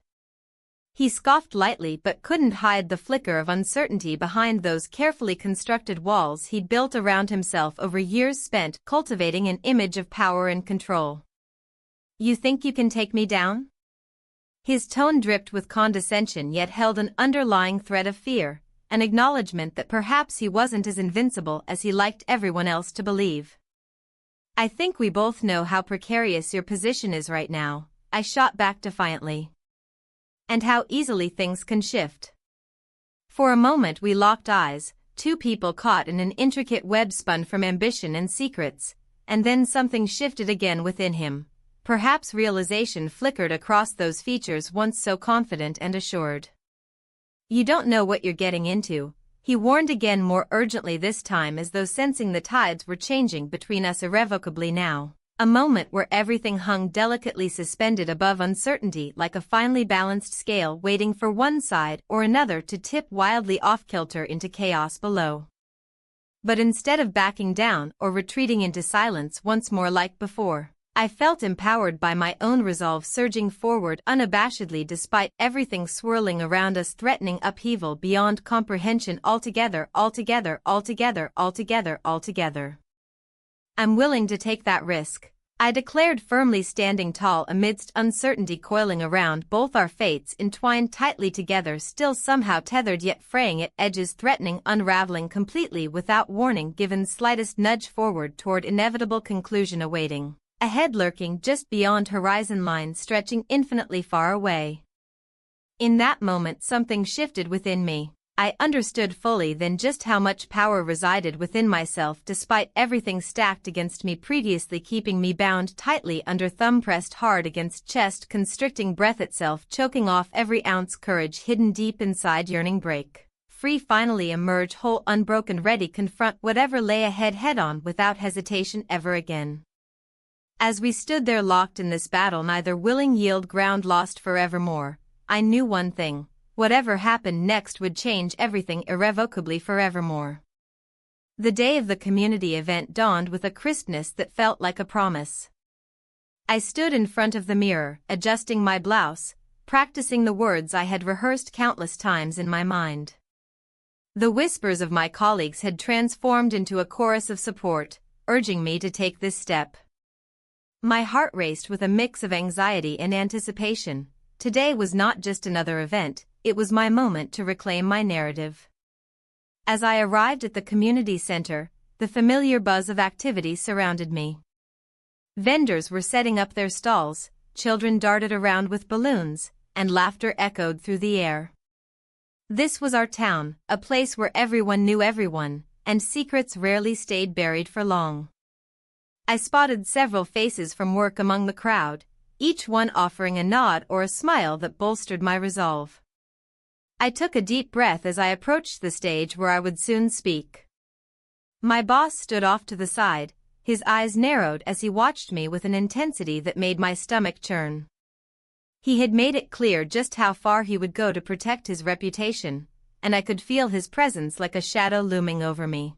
He scoffed lightly but couldn't hide the flicker of uncertainty behind those carefully constructed walls he'd built around himself over years spent cultivating an image of power and control. "You think you can take me down?" His tone dripped with condescension yet held an underlying thread of fear, an acknowledgement that perhaps he wasn't as invincible as he liked everyone else to believe. "I think we both know how precarious your position is right now," I shot back defiantly. "And how easily things can shift." For a moment we locked eyes, two people caught in an intricate web spun from ambition and secrets, and then something shifted again within him. Perhaps realization flickered across those features once so confident and assured. "You don't know what you're getting into," he warned again more urgently this time as though sensing the tides were changing between us irrevocably now. A moment where everything hung delicately suspended above uncertainty like a finely balanced scale waiting for one side or another to tip wildly off-kilter into chaos below. But instead of backing down or retreating into silence once more like before, I felt empowered by my own resolve surging forward unabashedly despite everything swirling around us threatening upheaval beyond comprehension altogether. "I'm willing to take that risk," I declared firmly, standing tall amidst uncertainty coiling around both our fates entwined tightly together, still somehow tethered yet fraying at edges threatening unraveling completely without warning given slightest nudge forward toward inevitable conclusion awaiting, ahead lurking just beyond horizon line stretching infinitely far away. In that moment something shifted within me. I understood fully then just how much power resided within myself despite everything stacked against me previously, keeping me bound tightly under thumb, pressed hard against chest, constricting breath itself, choking off every ounce courage hidden deep inside, yearning break free, finally emerge whole, unbroken, ready confront whatever lay ahead head on without hesitation ever again. As we stood there locked in this battle, neither willing yield ground lost forevermore, I knew one thing. Whatever happened next would change everything irrevocably forevermore. The day of the community event dawned with a crispness that felt like a promise. I stood in front of the mirror, adjusting my blouse, practicing the words I had rehearsed countless times in my mind. The whispers of my colleagues had transformed into a chorus of support, urging me to take this step. My heart raced with a mix of anxiety and anticipation. Today was not just another event, it was my moment to reclaim my narrative. As I arrived at the community center, the familiar buzz of activity surrounded me. Vendors were setting up their stalls, children darted around with balloons, and laughter echoed through the air. This was our town, a place where everyone knew everyone, and secrets rarely stayed buried for long. I spotted several faces from work among the crowd, each one offering a nod or a smile that bolstered my resolve. I took a deep breath as I approached the stage where I would soon speak. My boss stood off to the side, his eyes narrowed as he watched me with an intensity that made my stomach churn. He had made it clear just how far he would go to protect his reputation, and I could feel his presence like a shadow looming over me.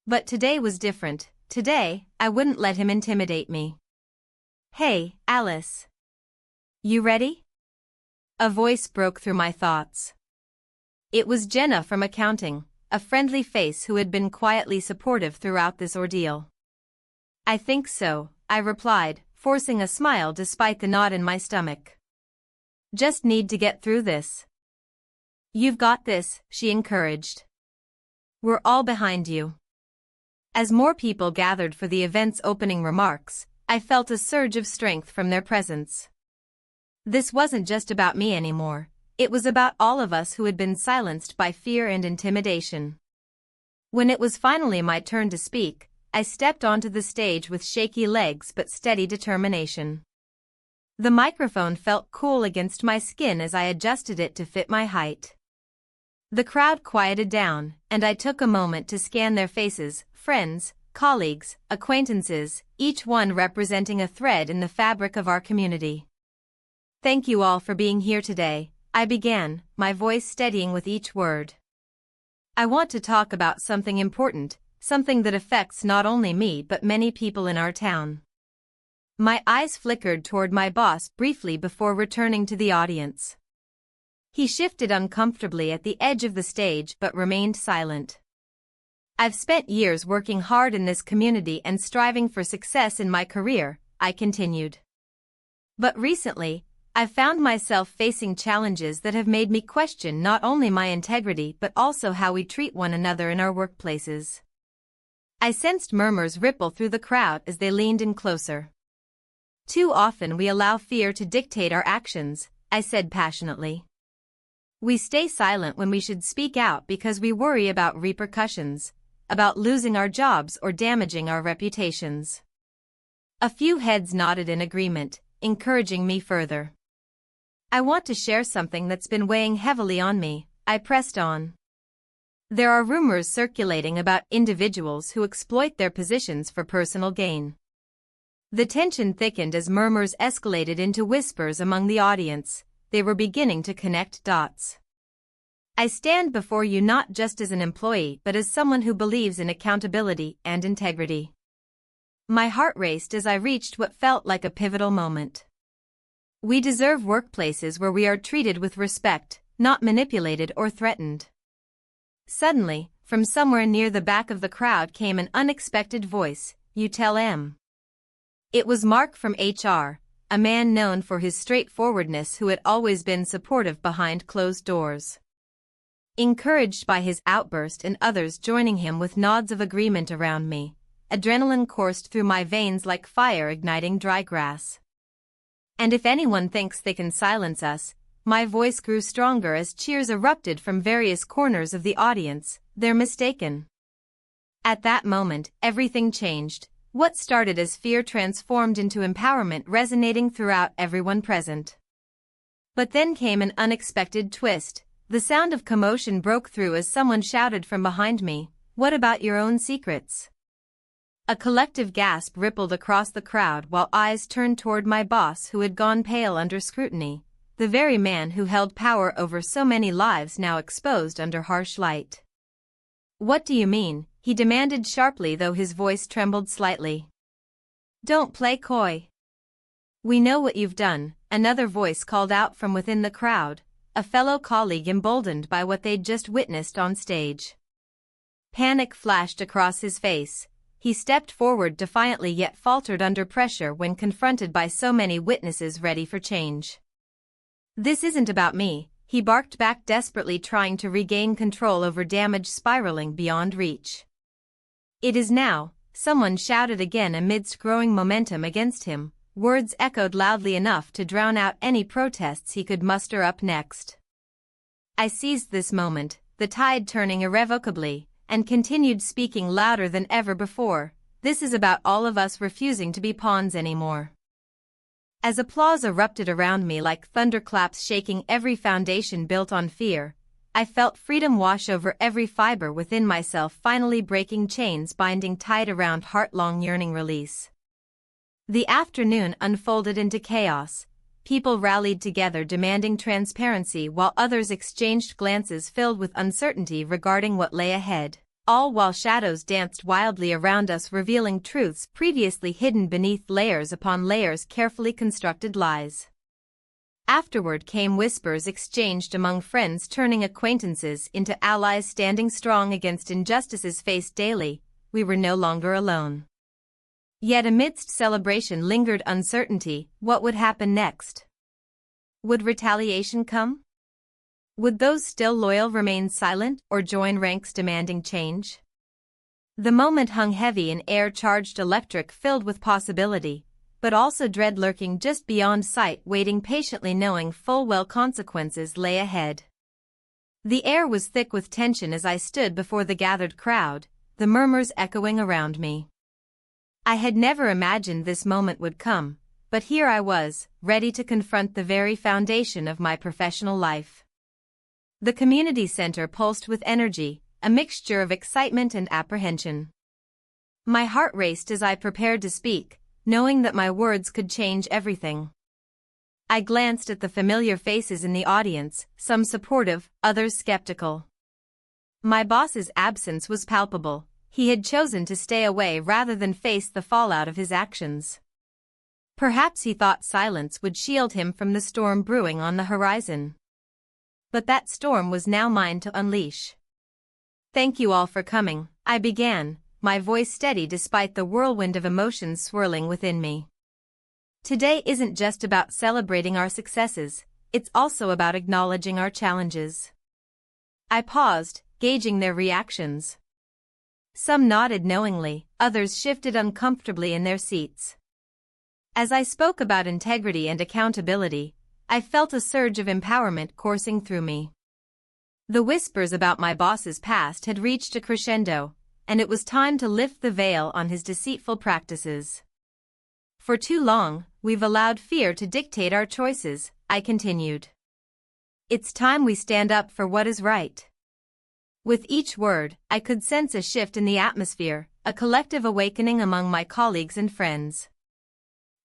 But today was different. Today, I wouldn't let him intimidate me. "Hey, Alice. You ready?" A voice broke through my thoughts. It was Jenna from accounting, a friendly face who had been quietly supportive throughout this ordeal. "I think so," I replied, forcing a smile despite the knot in my stomach. "Just need to get through this." "You've got this," she encouraged. "We're all behind you." As more people gathered for the event's opening remarks, I felt a surge of strength from their presence. This wasn't just about me anymore, it was about all of us who had been silenced by fear and intimidation. When it was finally my turn to speak, I stepped onto the stage with shaky legs but steady determination. The microphone felt cool against my skin as I adjusted it to fit my height. The crowd quieted down, and I took a moment to scan their faces, friends, colleagues, acquaintances, each one representing a thread in the fabric of our community. "Thank you all for being here today," I began, my voice steadying with each word. "I want to talk about something important, something that affects not only me but many people in our town." My eyes flickered toward my boss briefly before returning to the audience. He shifted uncomfortably at the edge of the stage but remained silent. "I've spent years working hard in this community and striving for success in my career," I continued. "But recently, I've found myself facing challenges that have made me question not only my integrity but also how we treat one another in our workplaces." I sensed murmurs ripple through the crowd as they leaned in closer. "Too often we allow fear to dictate our actions," I said passionately. "We stay silent when we should speak out because we worry about repercussions, about losing our jobs or damaging our reputations." A few heads nodded in agreement, encouraging me further. "I want to share something that's been weighing heavily on me," I pressed on. "There are rumors circulating about individuals who exploit their positions for personal gain." The tension thickened as murmurs escalated into whispers among the audience. They were beginning to connect dots. "I stand before you not just as an employee but as someone who believes in accountability and integrity." My heart raced as I reached what felt like a pivotal moment. We deserve workplaces where we are treated with respect, not manipulated or threatened. Suddenly, from somewhere near the back of the crowd came an unexpected voice, "You tell M." It was Mark from HR, a man known for his straightforwardness who had always been supportive behind closed doors. Encouraged by his outburst and others joining him with nods of agreement around me, adrenaline coursed through my veins like fire igniting dry grass. "And if anyone thinks they can silence us," my voice grew stronger as cheers erupted from various corners of the audience, "they're mistaken." At that moment, everything changed. What started as fear transformed into empowerment resonating throughout everyone present. But then came an unexpected twist. The sound of commotion broke through as someone shouted from behind me, "What about your own secrets?" A collective gasp rippled across the crowd while eyes turned toward my boss who had gone pale under scrutiny, the very man who held power over so many lives now exposed under harsh light. "What do you mean?" he demanded sharply though his voice trembled slightly. "Don't play coy. We know what you've done," another voice called out from within the crowd, a fellow colleague emboldened by what they'd just witnessed on stage. Panic flashed across his face. He stepped forward defiantly yet faltered under pressure when confronted by so many witnesses ready for change. "This isn't about me," he barked back, desperately trying to regain control over damage spiraling beyond reach. "It is now," someone shouted again amidst growing momentum against him. Words echoed loudly enough to drown out any protests he could muster up next. I seized this moment, the tide turning irrevocably, and continued speaking louder than ever before. "This is about all of us refusing to be pawns anymore." As applause erupted around me like thunderclaps shaking every foundation built on fear, I felt freedom wash over every fiber within myself, finally breaking chains binding tight around heart-long yearning release. The afternoon unfolded into chaos. People rallied together demanding transparency while others exchanged glances filled with uncertainty regarding what lay ahead, all while shadows danced wildly around us, revealing truths previously hidden beneath layers upon layers carefully constructed lies. Afterward came whispers exchanged among friends, turning acquaintances into allies standing strong against injustices faced daily. We were no longer alone. Yet amidst celebration lingered uncertainty. What would happen next? Would retaliation come? Would those still loyal remain silent or join ranks demanding change? The moment hung heavy in air, charged electric, filled with possibility, but also dread lurking just beyond sight, waiting patiently knowing full well consequences lay ahead. The air was thick with tension as I stood before the gathered crowd, the murmurs echoing around me. I had never imagined this moment would come, but here I was, ready to confront the very foundation of my professional life. The community center pulsed with energy, a mixture of excitement and apprehension. My heart raced as I prepared to speak, knowing that my words could change everything. I glanced at the familiar faces in the audience, some supportive, others skeptical. My boss's absence was palpable. He had chosen to stay away rather than face the fallout of his actions. Perhaps he thought silence would shield him from the storm brewing on the horizon. But that storm was now mine to unleash. "Thank you all for coming," I began, my voice steady despite the whirlwind of emotions swirling within me. "Today isn't just about celebrating our successes, it's also about acknowledging our challenges." I paused, gauging their reactions. Some nodded knowingly, others shifted uncomfortably in their seats. As I spoke about integrity and accountability, I felt a surge of empowerment coursing through me. The whispers about my boss's past had reached a crescendo, and it was time to lift the veil on his deceitful practices. "For too long, we've allowed fear to dictate our choices," I continued. "It's time we stand up for what is right." With each word, I could sense a shift in the atmosphere, a collective awakening among my colleagues and friends.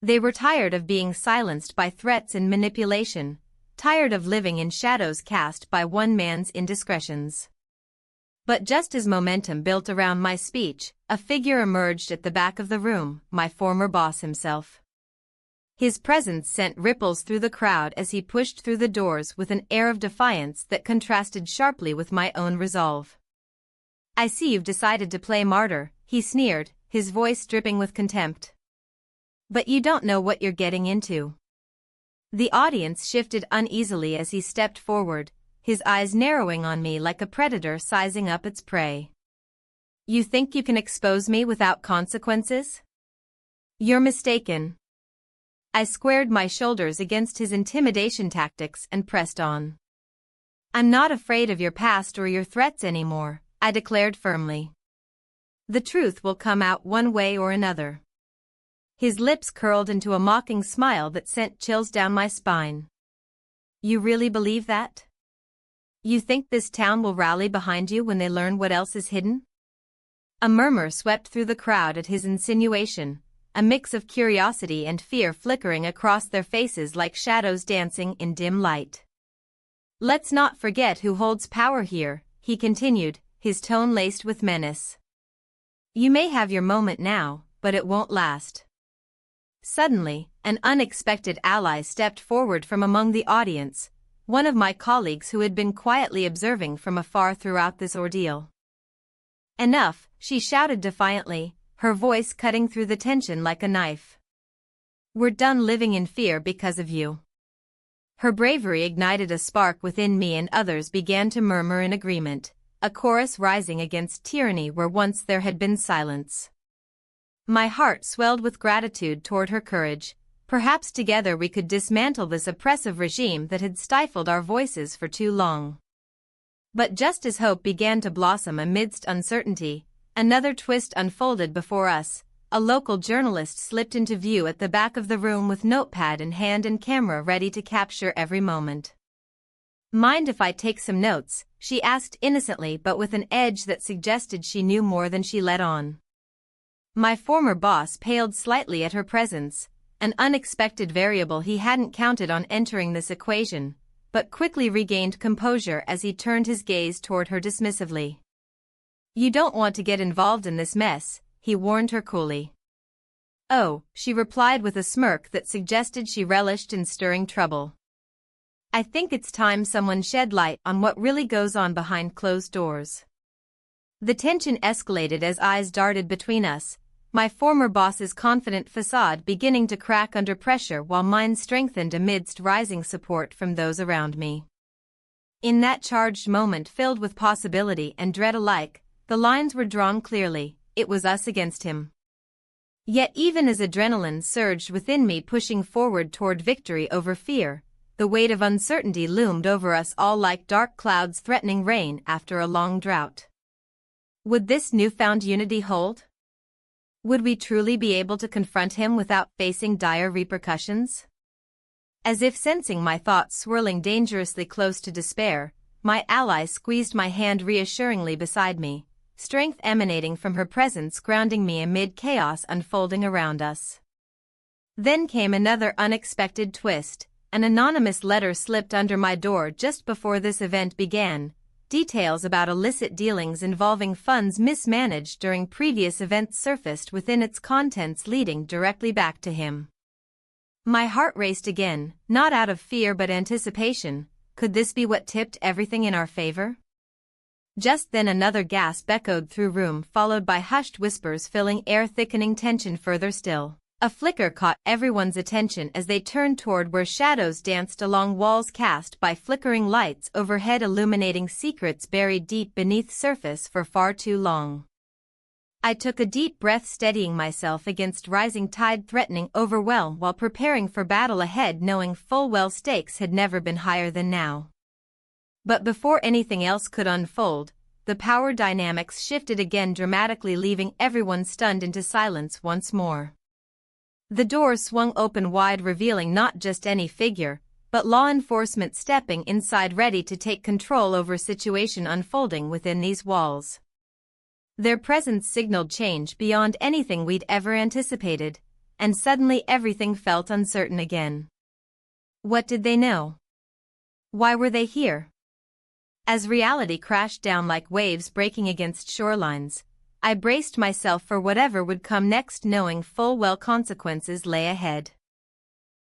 They were tired of being silenced by threats and manipulation, tired of living in shadows cast by one man's indiscretions. But just as momentum built around my speech, a figure emerged at the back of the room, my former boss himself. His presence sent ripples through the crowd as he pushed through the doors with an air of defiance that contrasted sharply with my own resolve. "I see you've decided to play martyr," he sneered, his voice dripping with contempt. "But you don't know what you're getting into." The audience shifted uneasily as he stepped forward, his eyes narrowing on me like a predator sizing up its prey. "You think you can expose me without consequences? You're mistaken." I squared my shoulders against his intimidation tactics and pressed on. "I'm not afraid of your past or your threats anymore," I declared firmly. "The truth will come out one way or another." His lips curled into a mocking smile that sent chills down my spine. "You really believe that? You think this town will rally behind you when they learn what else is hidden?" A murmur swept through the crowd at his insinuation, a mix of curiosity and fear flickering across their faces like shadows dancing in dim light. "Let's not forget who holds power here," he continued, his tone laced with menace. "You may have your moment now, but it won't last." Suddenly, an unexpected ally stepped forward from among the audience, one of my colleagues who had been quietly observing from afar throughout this ordeal. "Enough," she shouted defiantly, her voice cutting through the tension like a knife. "We're done living in fear because of you." Her bravery ignited a spark within me, and others began to murmur in agreement, a chorus rising against tyranny where once there had been silence. My heart swelled with gratitude toward her courage. Perhaps together we could dismantle this oppressive regime that had stifled our voices for too long. But just as hope began to blossom amidst uncertainty, another twist unfolded before us. A local journalist slipped into view at the back of the room with notepad in hand and camera ready to capture every moment. "Mind if I take some notes?" she asked innocently but with an edge that suggested she knew more than she let on. My former boss paled slightly at her presence, an unexpected variable he hadn't counted on entering this equation, but quickly regained composure as he turned his gaze toward her dismissively. "You don't want to get involved in this mess," he warned her coolly. "Oh," she replied with a smirk that suggested she relished in stirring trouble. "I think it's time someone shed light on what really goes on behind closed doors." The tension escalated as eyes darted between us, my former boss's confident facade beginning to crack under pressure while mine strengthened amidst rising support from those around me. In that charged moment filled with possibility and dread alike, the lines were drawn clearly. It was us against him. Yet even as adrenaline surged within me pushing forward toward victory over fear, the weight of uncertainty loomed over us all like dark clouds threatening rain after a long drought. Would this newfound unity hold? Would we truly be able to confront him without facing dire repercussions? As if sensing my thoughts swirling dangerously close to despair, my ally squeezed my hand reassuringly beside me, strength emanating from her presence grounding me amid chaos unfolding around us. Then came another unexpected twist. An anonymous letter slipped under my door just before this event began. Details about illicit dealings involving funds mismanaged during previous events surfaced within its contents, leading directly back to him. My heart raced again, not out of fear but anticipation. Could this be what tipped everything in our favor? Just then another gasp echoed through room, followed by hushed whispers filling air, thickening tension further still. A flicker caught everyone's attention as they turned toward where shadows danced along walls cast by flickering lights overhead, illuminating secrets buried deep beneath surface for far too long. I took a deep breath, steadying myself against rising tide threatening overwhelm while preparing for battle ahead, knowing full well stakes had never been higher than now. But before anything else could unfold, the power dynamics shifted again dramatically, leaving everyone stunned into silence once more. The door swung open wide, revealing not just any figure, but law enforcement stepping inside, ready to take control over situation unfolding within these walls. Their presence signaled change beyond anything we'd ever anticipated, and suddenly everything felt uncertain again. What did they know? Why were they here? As reality crashed down like waves breaking against shorelines, I braced myself for whatever would come next, knowing full well consequences lay ahead.